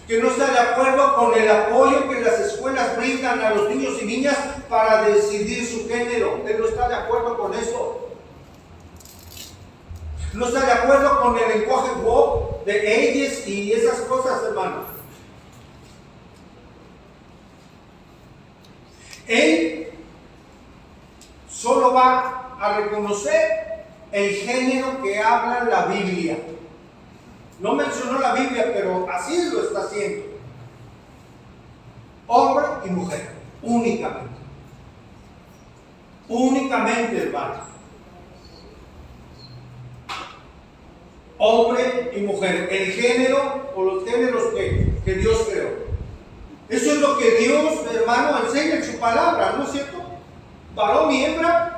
que no está de acuerdo con el apoyo que las escuelas brindan a los niños y niñas para decidir su género. Él no está de acuerdo con eso. No está de acuerdo con el lenguaje woke de ellos y esas cosas, hermano. Él solo va a reconocer el género que habla la Biblia. No mencionó la Biblia, pero así lo está haciendo. Hombre y mujer, únicamente. Únicamente, hermano. Hombre y mujer, el género o los géneros que Dios creó. Eso es lo que Dios, hermano, enseña en su palabra, ¿no es cierto? Varón y hembra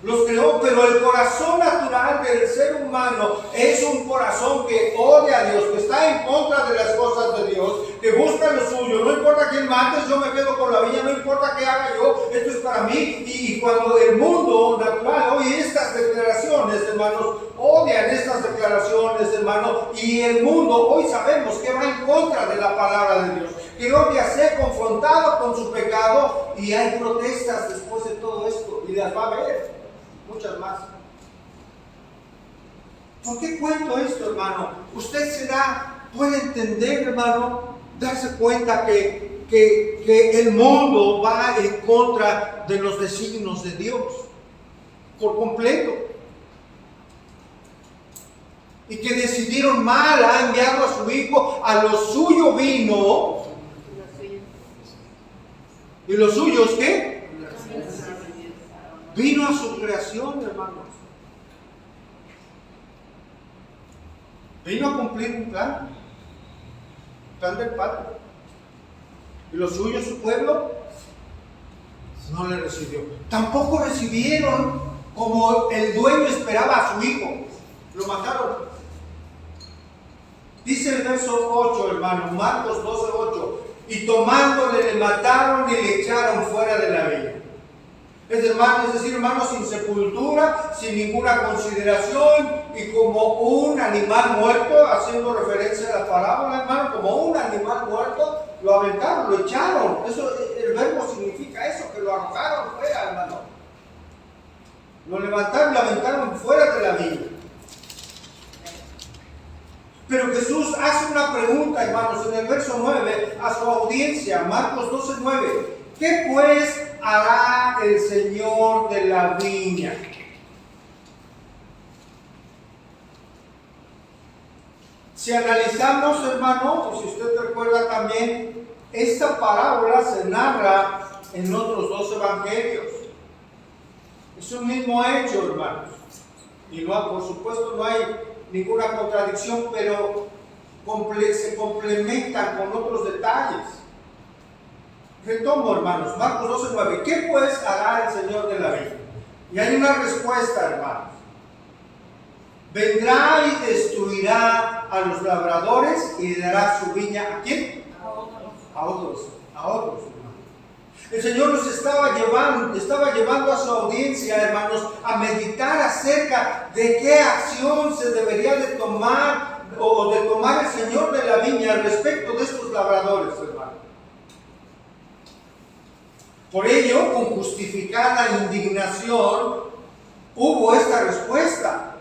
los creó, pero el corazón natural del ser humano es un corazón que odia a Dios, que está en contra de las cosas de Dios, que busca lo suyo. No importa quién mates, yo me quedo con la viña, no importa qué haga yo, esto es para mí. Y cuando el mundo natural oye estas declaraciones, hermanos, odian estas declaraciones, hermano, y el mundo hoy sabemos que va en contra de la palabra de Dios, que odia ser confrontado con su pecado, y hay protestas después de todo esto, y las va a haber muchas más. ¿Por qué cuento esto, hermano? Usted puede entender, hermano, darse cuenta que el mundo va en contra de los designios de Dios por completo, y que decidieron mal, ha enviado a su hijo, a lo suyo vino ¿Y los suyos qué? Vino a su creación, hermanos. Vino a cumplir un plan del Padre. Y los suyos, su pueblo, no le recibió. Tampoco recibieron como el dueño esperaba a su hijo. Lo mataron. Dice el verso 8, hermano, Marcos 12:8. Y tomándole, le mataron y le echaron fuera de la viña. Es decir, hermano, sin sepultura, sin ninguna consideración, y como un animal muerto, haciendo referencia a la parábola, hermano, como un animal muerto, lo aventaron, lo echaron. Eso, el verbo significa eso, que lo arrojaron fuera, hermano. Lo levantaron, lo aventaron fuera de la viña. Pero Jesús hace una pregunta, hermanos, en el verso 9, a su audiencia, Marcos 12:9. ¿Qué pues hará el Señor de la viña? Si analizamos, hermano, o si usted recuerda también, esta parábola se narra en otros 2 evangelios. Es un mismo hecho, hermanos. Y no, por supuesto no hay ninguna contradicción, pero se complementan con otros detalles. Retomo, hermanos, Marcos 12:9. ¿Qué pues hará el Señor de la viña? Y hay una respuesta, hermanos. Vendrá y destruirá a los labradores y le dará su viña. ¿A quién? A otros, hermanos. El Señor nos estaba llevando a su audiencia, hermanos, a meditar acerca de qué acción se debería de tomar o de tomar el Señor de la viña respecto de estos labradores, hermanos. Por ello, con justificada indignación, hubo esta respuesta.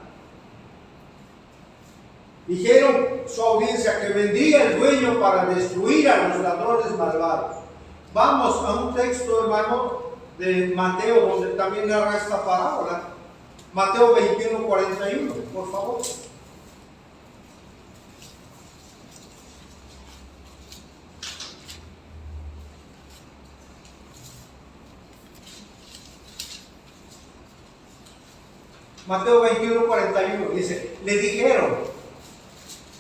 Dijeron su audiencia que vendría el dueño para destruir a los ladrones malvados. Vamos a un texto, hermano, de Mateo, donde también narra esta parábola. Mateo 21:41, por favor. Mateo 21:41 dice, le dijeron,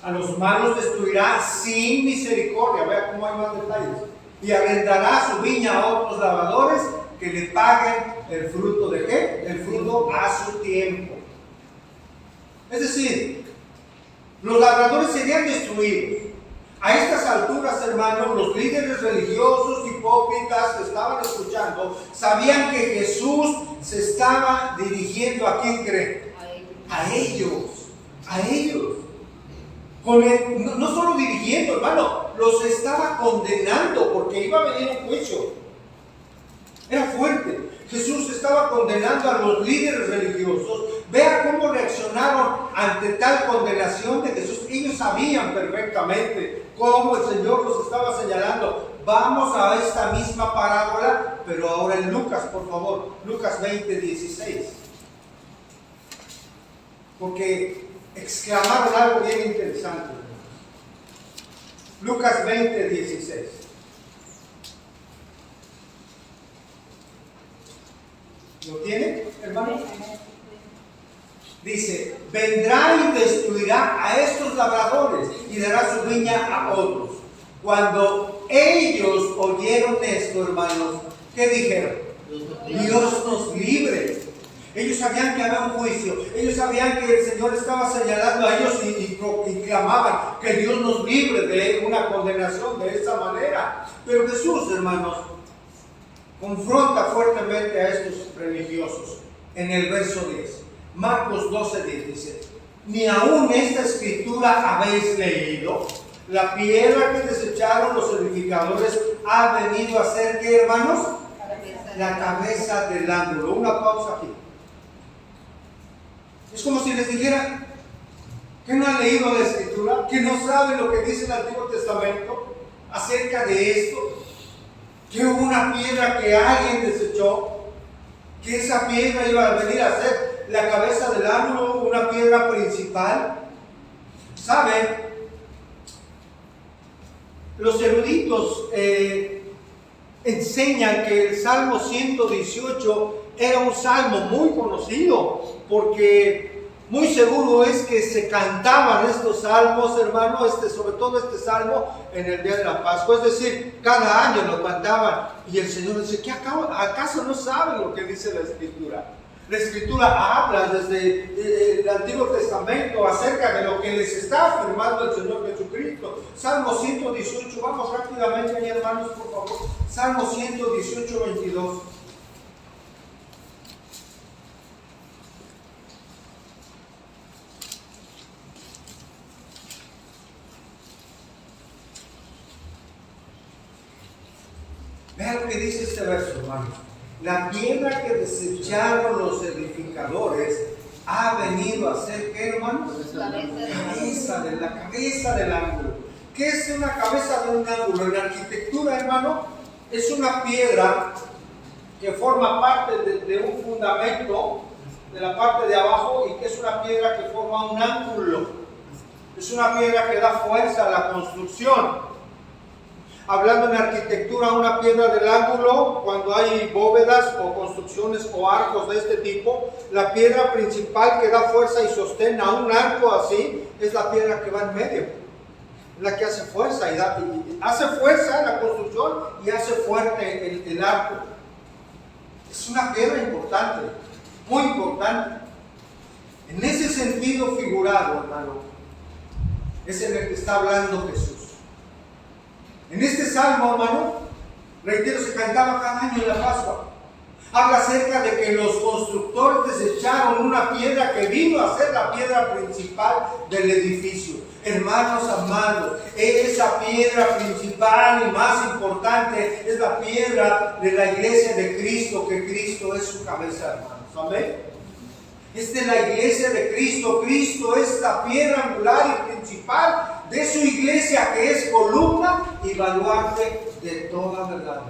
a los malos destruirá sin misericordia. Vea cómo hay más detalles. Y arrendará su viña a otros labradores que le paguen el fruto de ¿qué? El fruto a su tiempo. Es decir, los labradores serían destruidos. A estas alturas, hermanos, los líderes religiosos hipócritas que estaban escuchando sabían que Jesús se estaba dirigiendo ¿a quién creen? A ellos. No solo dirigiendo, hermano, los estaba condenando porque iba a venir un juicio. Era fuerte. Jesús estaba condenando a los líderes religiosos. Vea cómo reaccionaron ante tal condenación de Jesús. Ellos sabían perfectamente cómo el Señor los estaba señalando. Vamos a esta misma parábola, pero ahora en Lucas, por favor. Lucas 20:16. Porque exclamaron algo bien interesante. Lucas 20:16. ¿Lo tiene, hermano? Dice, vendrá y destruirá a estos labradores y dará su viña a otros. Cuando ellos oyeron esto, hermanos, ¿qué dijeron? Dios nos libre. Ellos sabían que había un juicio. Ellos sabían que el Señor estaba señalando a ellos y clamaban que Dios nos libre de una condenación de esa manera. Pero Jesús, hermanos, confronta fuertemente a estos religiosos en el verso 10. Marcos 12:10 dice, ¿ni aún esta escritura habéis leído? La piedra que desecharon los edificadores ha venido a ser, ¿qué, hermanos? La cabeza del ángulo. Una pausa aquí. Es como si les dijera que no han leído la escritura, que no saben lo que dice el Antiguo Testamento acerca de esto, que hubo una piedra que alguien desechó, que esa piedra iba a venir a ser la cabeza del ángulo, una piedra principal. ¿Saben? Los eruditos enseñan que el Salmo 118 era un salmo muy conocido, porque muy seguro es que se cantaban estos salmos, hermano, sobre todo este salmo en el día de la Pascua. Es decir, cada año lo cantaban. Y el Señor dice, ¿acaso no saben lo que dice la Escritura? La Escritura habla desde el Antiguo Testamento acerca de lo que les está afirmando el Señor Jesucristo. Salmo 118, vamos rápidamente ahí, hermanos, por favor. Salmo 118, 22. Vean lo que dice este verso, hermanos. La piedra que desecharon los edificadores ha venido a ser, ¿qué, hermanos? La cabeza del ángulo. ¿Qué es una cabeza de un ángulo? En la arquitectura, hermano, es una piedra que forma parte de un fundamento de la parte de abajo, y que es una piedra que forma un ángulo. Es una piedra que da fuerza a la construcción. Hablando en arquitectura, una piedra del ángulo, cuando hay bóvedas o construcciones o arcos de este tipo, la piedra principal que da fuerza y sostén a un arco así, es la piedra que va en medio, la que hace fuerza y hace fuerza en la construcción y hace fuerte el arco. Es una piedra importante, muy importante. En ese sentido figurado, hermano, es en el que está hablando Jesús. En este salmo, hermano, reitero, se cantaba cada año en la Pascua. Habla acerca de que los constructores desecharon una piedra que vino a ser la piedra principal del edificio. Hermanos amados, esa piedra principal y más importante es la piedra de la iglesia de Cristo, que Cristo es su cabeza, hermanos. Amén. Esta es la iglesia de Cristo. Cristo es la piedra angular y principal de su iglesia, que es columna y baluarte de toda verdad.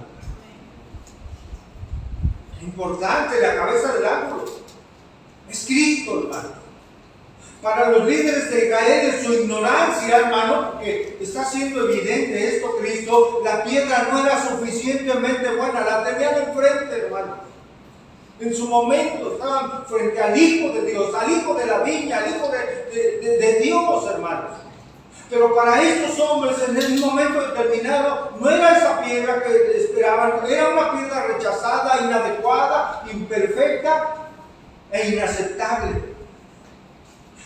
Importante, la cabeza del ángulo es Cristo, hermano. Para los líderes de Israel, en su ignorancia, hermano, porque está siendo evidente esto, Cristo, la piedra no era suficientemente buena, la tenían enfrente, hermano. En su momento estaban frente al Hijo de Dios, al Hijo de la viña, al Hijo de Dios, hermanos. Pero para estos hombres, en un momento determinado, no era esa piedra que esperaban, era una piedra rechazada, inadecuada, imperfecta e inaceptable.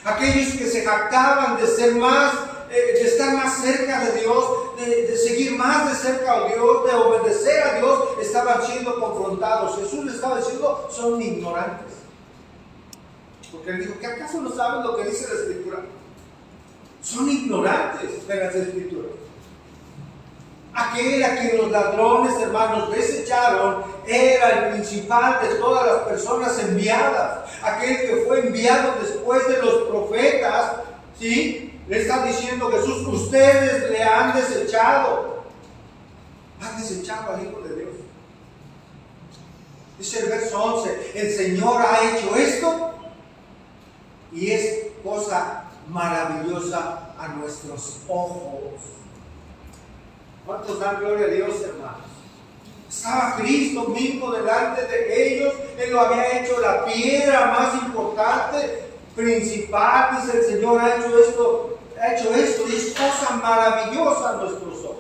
Aquellos que se jactaban de ser más, de estar más cerca de Dios, de seguir más de cerca a Dios, de obedecer a Dios, estaban siendo confrontados. Jesús les estaba diciendo, son ignorantes. Porque él dijo, ¿que acaso no saben lo que dice la Escritura? Son ignorantes de las Escrituras. Aquel a quien los ladrones, hermanos, desecharon era el principal de todas las personas enviadas. Aquel que fue enviado después de los profetas, ¿sí? Le está diciendo Jesús, ustedes le han desechado. Han desechado al Hijo de Dios. Dice el verso 11, el Señor ha hecho esto y es cosa maravillosa a nuestros ojos. ¿Cuántos dan gloria a Dios, hermanos? Estaba Cristo mismo delante de ellos. Él lo había hecho la piedra más importante, principal. Dice el Señor ha hecho esto y es cosa maravillosa a nuestros ojos.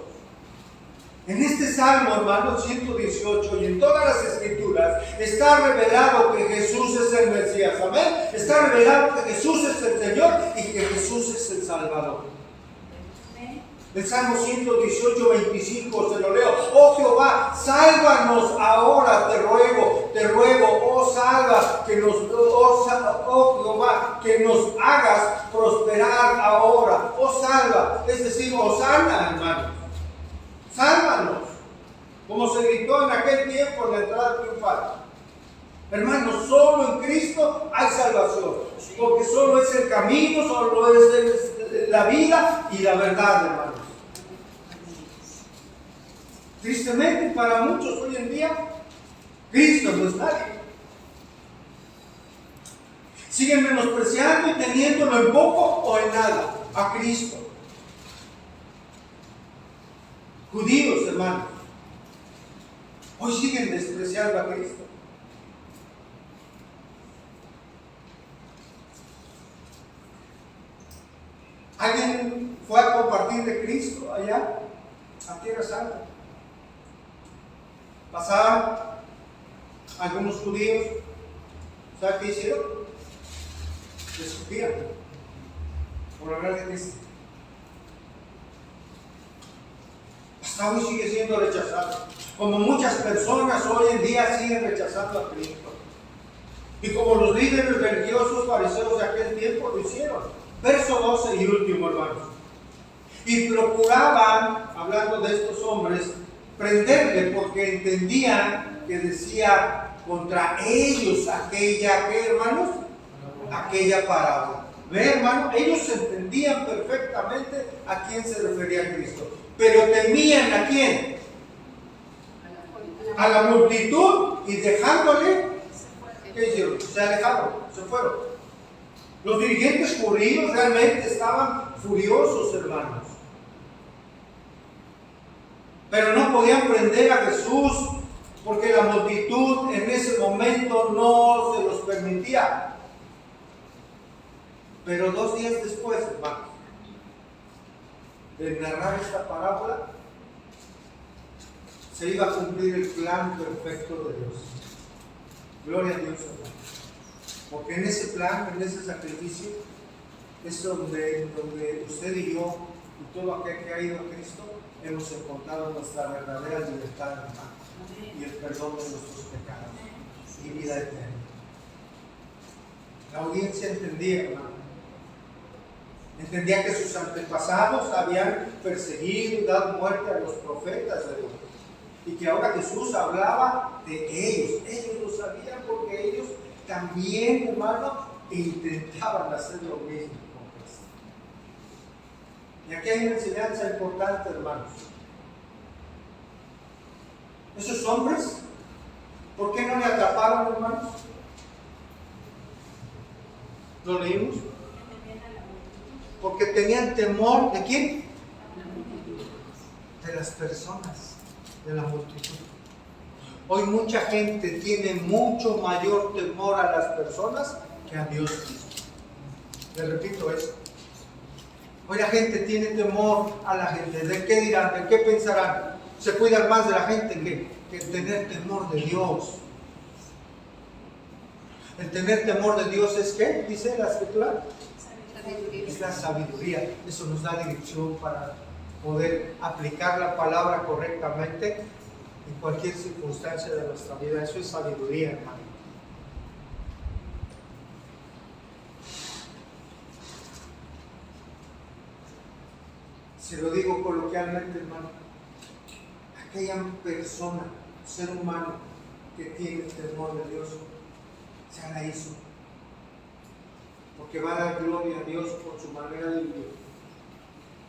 En este Salmo, hermanos, 118 y en todas las Escrituras está revelado que Jesús es el Mesías. Amén. Está revelado que Jesús es el Señor y que Jesús es el Salvador. El Salmo 118, 25, se lo leo. Oh Jehová, sálvanos ahora, te ruego, oh salva, oh Jehová, que nos hagas prosperar ahora. Oh salva, es decir, oh sana, hermano. Sálvanos, como se gritó en aquel tiempo en la entrada triunfal. Hermanos, solo en Cristo hay salvación, porque solo es el camino, solo es la vida y la verdad, hermanos. Tristemente para muchos hoy en día, Cristo no es nadie. Siguen menospreciando y teniéndolo en poco o en nada a Cristo. Judíos, hermanos, Hoy siguen despreciando a Cristo. ¿Alguien fue a compartir de Cristo allá a Tierra Santa? Pasaban algunos judíos, ¿sabe qué hicieron? Les escupían por hablar de Cristo. Hasta hoy sigue siendo rechazado, como muchas personas hoy en día siguen rechazando a Cristo, y como los líderes religiosos fariseos de aquel tiempo lo hicieron. Verso 12 y último, hermanos. Y procuraban, hablando de estos hombres, prenderle, porque entendían que decía contra ellos aquella, ¿qué, hermanos? Aquella parábola. Ve, hermano, ellos entendían perfectamente a quién se refería Cristo, pero temían ¿a quién? A la multitud, y dejándole, ¿qué hicieron? Se alejaron, se fueron. Los dirigentes judíos realmente estaban furiosos, hermanos, pero no podían prender a Jesús porque la multitud en ese momento no se los permitía. Pero 2 días después, hermanos, de narrar esta parábola, se iba a cumplir el plan perfecto de Dios. Gloria a Dios, hermanos. Porque en ese plan, en ese sacrificio, es donde usted y yo, y todo aquel que ha ido a Cristo, hemos encontrado nuestra verdadera libertad, hermano, y el perdón de nuestros pecados, y vida eterna. La audiencia entendía, hermano. Entendía que sus antepasados habían perseguido y dado muerte a los profetas de Dios. Y que ahora Jesús hablaba de ellos. Ellos lo sabían porque ellos también, hermano, intentaban hacer lo mismo con Cristo. Y aquí hay una enseñanza importante, hermanos. Esos hombres, ¿por qué no le atraparon, hermanos? ¿Lo leímos? Porque tenían temor, ¿de quién? De las personas, de la multitud. Hoy mucha gente tiene mucho mayor temor a las personas que a Dios mismo. Le repito eso. Hoy la gente tiene temor a la gente. ¿De qué dirán? ¿De qué pensarán? Se cuidan más de la gente que tener temor de Dios. El tener temor de Dios es ¿qué? Dice la Escritura. Es la sabiduría. Eso nos da dirección para poder aplicar la palabra correctamente en cualquier circunstancia de nuestra vida. Eso es sabiduría, hermano. Se lo digo coloquialmente, hermano. Aquella persona, ser humano que tiene el temor de Dios, se la hizo. Porque va a dar gloria a Dios por su manera de vivir.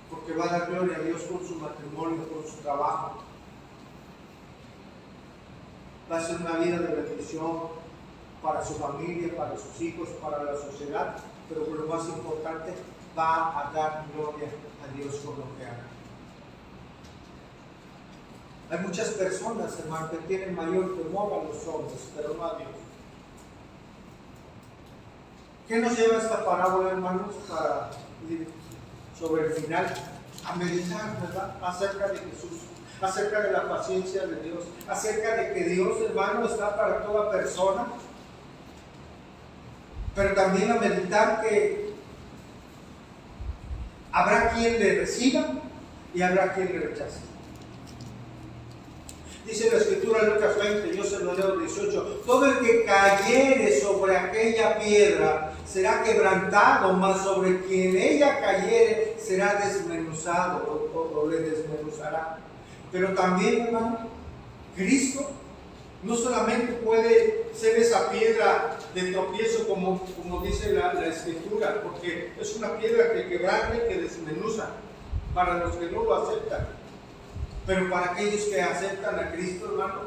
Porque va a dar gloria a Dios por su matrimonio, por su trabajo. Va a ser una vida de bendición para su familia, para sus hijos, para la sociedad. Pero lo más importante, va a dar gloria a Dios por lo que haga. Hay muchas personas, hermano, que tienen mayor temor a los hombres, pero no a Dios. ¿Qué nos lleva esta parábola, hermanos, para sobre el final? A meditar, ¿verdad? Acerca de Jesús, acerca de la paciencia de Dios, acerca de que Dios, hermano, está para toda persona. Pero también a meditar que habrá quien le reciba y habrá quien le rechace. Dice la Escritura en Lucas 20, yo se lo leo 18, todo el que cayere sobre aquella piedra será quebrantado, mas sobre quien ella cayere será desmenuzado o le desmenuzará. Pero también, hermano, Cristo no solamente puede ser esa piedra de tropiezo como dice la Escritura, porque es una piedra que quebranta y que desmenuza para los que no lo aceptan. Pero para aquellos que aceptan a Cristo, hermano,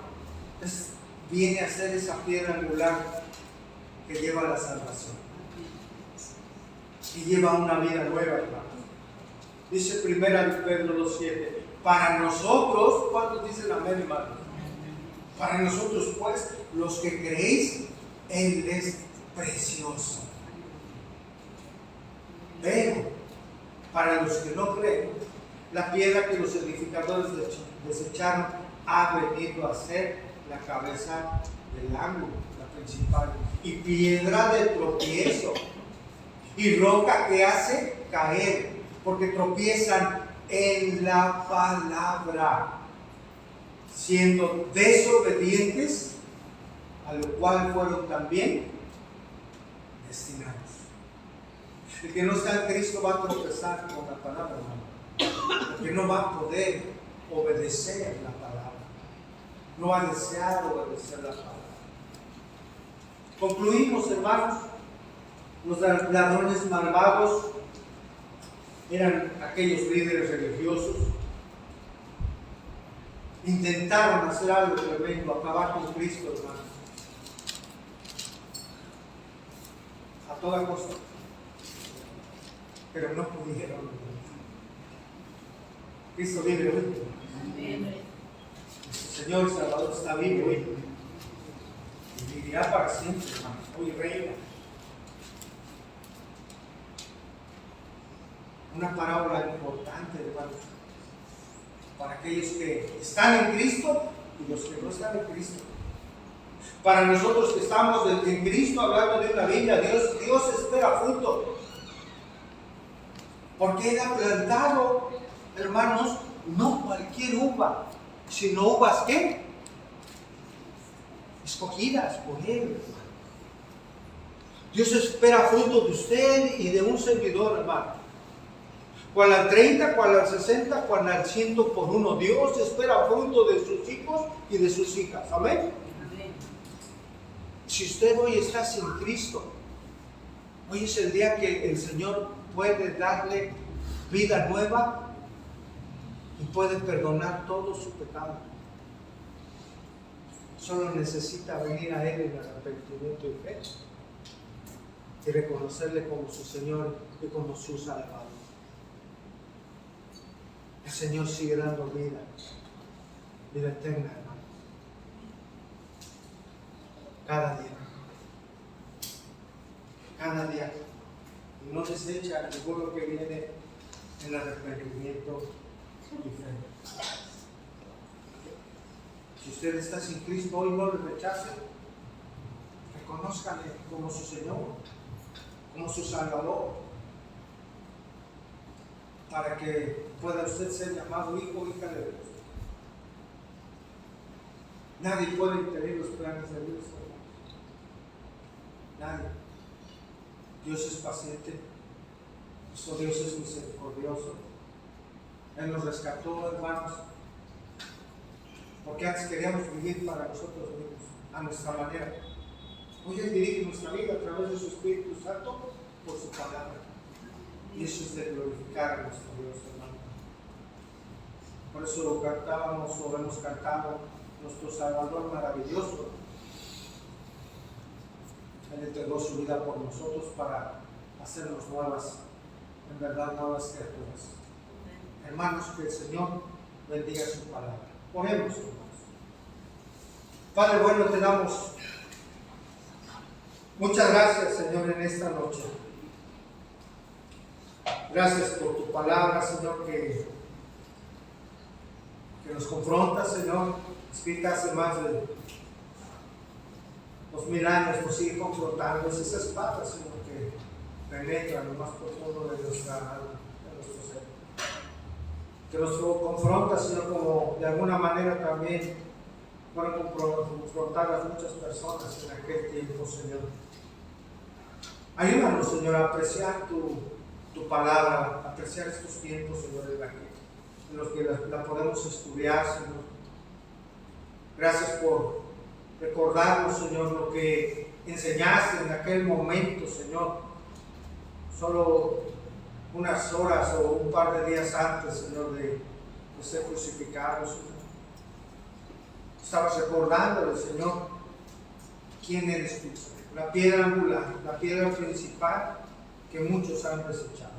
viene a ser esa piedra angular que lleva a la salvación y lleva una vida nueva, hermano. Dice 1 Pedro 2:7, para nosotros, ¿cuántos dicen amén, hermano? Para nosotros, pues, los que creéis, Él es precioso. Pero, para los que no creen, la piedra que los edificadores desecharon ha venido a ser la cabeza del ángulo, la principal, y piedra de tropiezo, y roca que hace caer, porque tropiezan en la palabra, siendo desobedientes, a lo cual fueron también destinados. El que no está en Cristo va a tropezar con la palabra, hermano, porque no va a poder obedecer la palabra, no va a desear obedecer la palabra. Concluimos, hermanos. Los ladrones malvados eran aquellos líderes religiosos. Intentaron hacer algo tremendo, acabar con Cristo, hermanos, a toda costa, pero no pudieron. Cristo vive hoy. Nuestro Señor y Salvador está vivo hoy y vivirá para siempre, hermanos. Hoy reina. Una parábola importante, hermanos, para aquellos que están en Cristo y los que no están en Cristo. Para nosotros que estamos en Cristo, hablando de una viña, Dios espera fruto. Porque Él ha plantado, hermanos, no cualquier uva, sino uvas, ¿qué? Escogidas por Él, hermano. Dios espera fruto de usted y de un servidor, hermano. Cual al 30, cual al 60, cual al 100 por uno. Dios espera fruto de sus hijos y de sus hijas. Amén. Amén. Si usted hoy está sin Cristo, hoy es el día que el Señor puede darle vida nueva y puede perdonar todo su pecado. Solo necesita venir a Él en arrepentimiento y fe y reconocerle como su Señor y como su Salvador. El Señor sigue dando vida eterna, hermano. Cada día. Y no desecha ninguno que viene en arrepentimiento y fe. Si usted está sin Cristo hoy, no le rechace. Reconózcale como su Señor, como su Salvador, para que pueda usted ser llamado hijo o hija de Dios. Nadie puede impedir los planes de Dios, hermanos. Nadie. Dios es paciente. Nuestro Dios es misericordioso. Él nos rescató, hermanos, porque antes queríamos vivir para nosotros mismos, a nuestra manera. Hoy Él dirige nuestra vida a través de su Espíritu Santo por su palabra. Y eso es de glorificar a nuestro Dios, hermano. Por eso lo cantábamos o hemos cantado, nuestro Salvador maravilloso. Él entregó su vida por nosotros para hacernos nuevas, en verdad nuevas criaturas. Hermanos, que el Señor bendiga su palabra. Oremos, hermanos. Padre bueno, te damos muchas gracias, Señor, en esta noche. Gracias por tu palabra, Señor, que nos confronta, Señor, escrita hace más de 2000 años, nos sigue confrontando. Es esa espada, Señor, que penetra lo más profundo de nuestra alma, de nuestro ser. Que nos confronta, Señor, como de alguna manera también fueron confrontadas muchas personas en aquel tiempo, Señor. Ayúdanos, Señor, a apreciar tu palabra, apreciar estos tiempos, Señor, en los que la podemos estudiar, Señor. Gracias por recordarnos, Señor, lo que enseñaste en aquel momento, Señor. Solo unas horas o un par de días antes, Señor, de ser crucificado, Señor. Estabas recordándole, Señor, quién eres tú, Señor. La piedra angular, la piedra principal que muchos han desechado.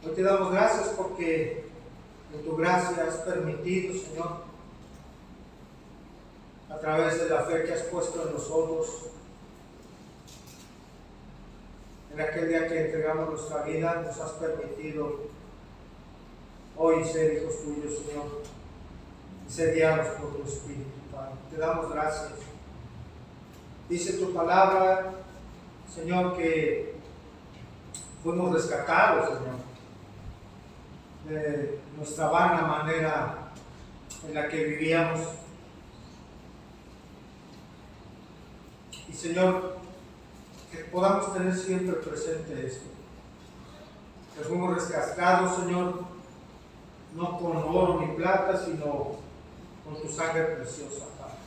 Hoy te damos gracias porque en tu gracia has permitido, Señor, a través de la fe que has puesto en nosotros. En aquel día que entregamos nuestra vida, nos has permitido hoy ser hijos tuyos, Señor, y ser guiados por tu Espíritu, Padre. Te damos gracias. Dice tu palabra, Señor, que fuimos rescatados, Señor, de nuestra vana manera en la que vivíamos. Y Señor, que podamos tener siempre presente esto, que fuimos rescatados, Señor, no con oro ni plata, sino con tu sangre preciosa, Padre,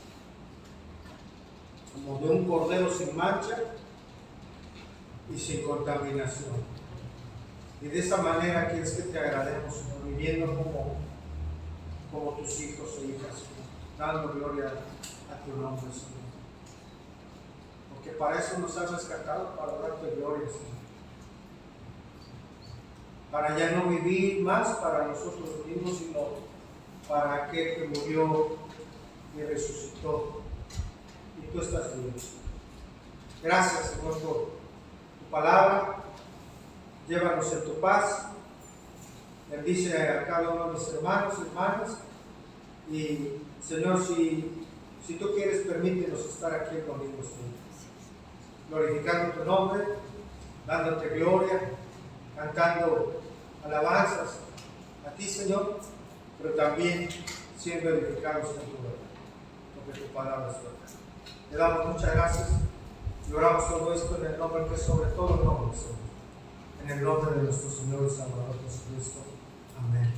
como de un cordero sin mancha y sin contaminación. Y de esa manera quieres que te agrademos, Señor, viviendo como tus hijos e hijas, Señor, dando gloria a tu nombre, Señor. Porque para eso nos has rescatado, para darte gloria, Señor. Para ya no vivir más para nosotros mismos, sino para aquel que murió y resucitó. Y tú estás vivo. Gracias, Señor, por tu palabra. Llévanos en tu paz. Bendice a cada uno de mis hermanos y hermanas. Y, Señor, si tú quieres, permítenos estar aquí conmigo, Señor, glorificando tu nombre, dándote gloria, cantando alabanzas a ti, Señor, pero también siendo edificados en tu verdad, porque tu palabra es verdad. Le damos muchas gracias y oramos todo esto en el nombre que es sobre todo el nombre, Señor, en el nombre de nuestro Señor y Salvador Jesucristo. Amén.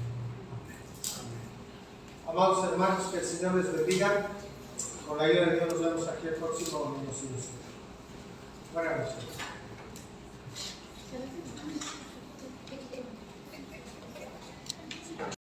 Amén. Amados hermanos, que el Señor les bendiga. Con la ayuda de Dios nos vemos aquí el próximo domingo, si Dios quiere. Buenas noches.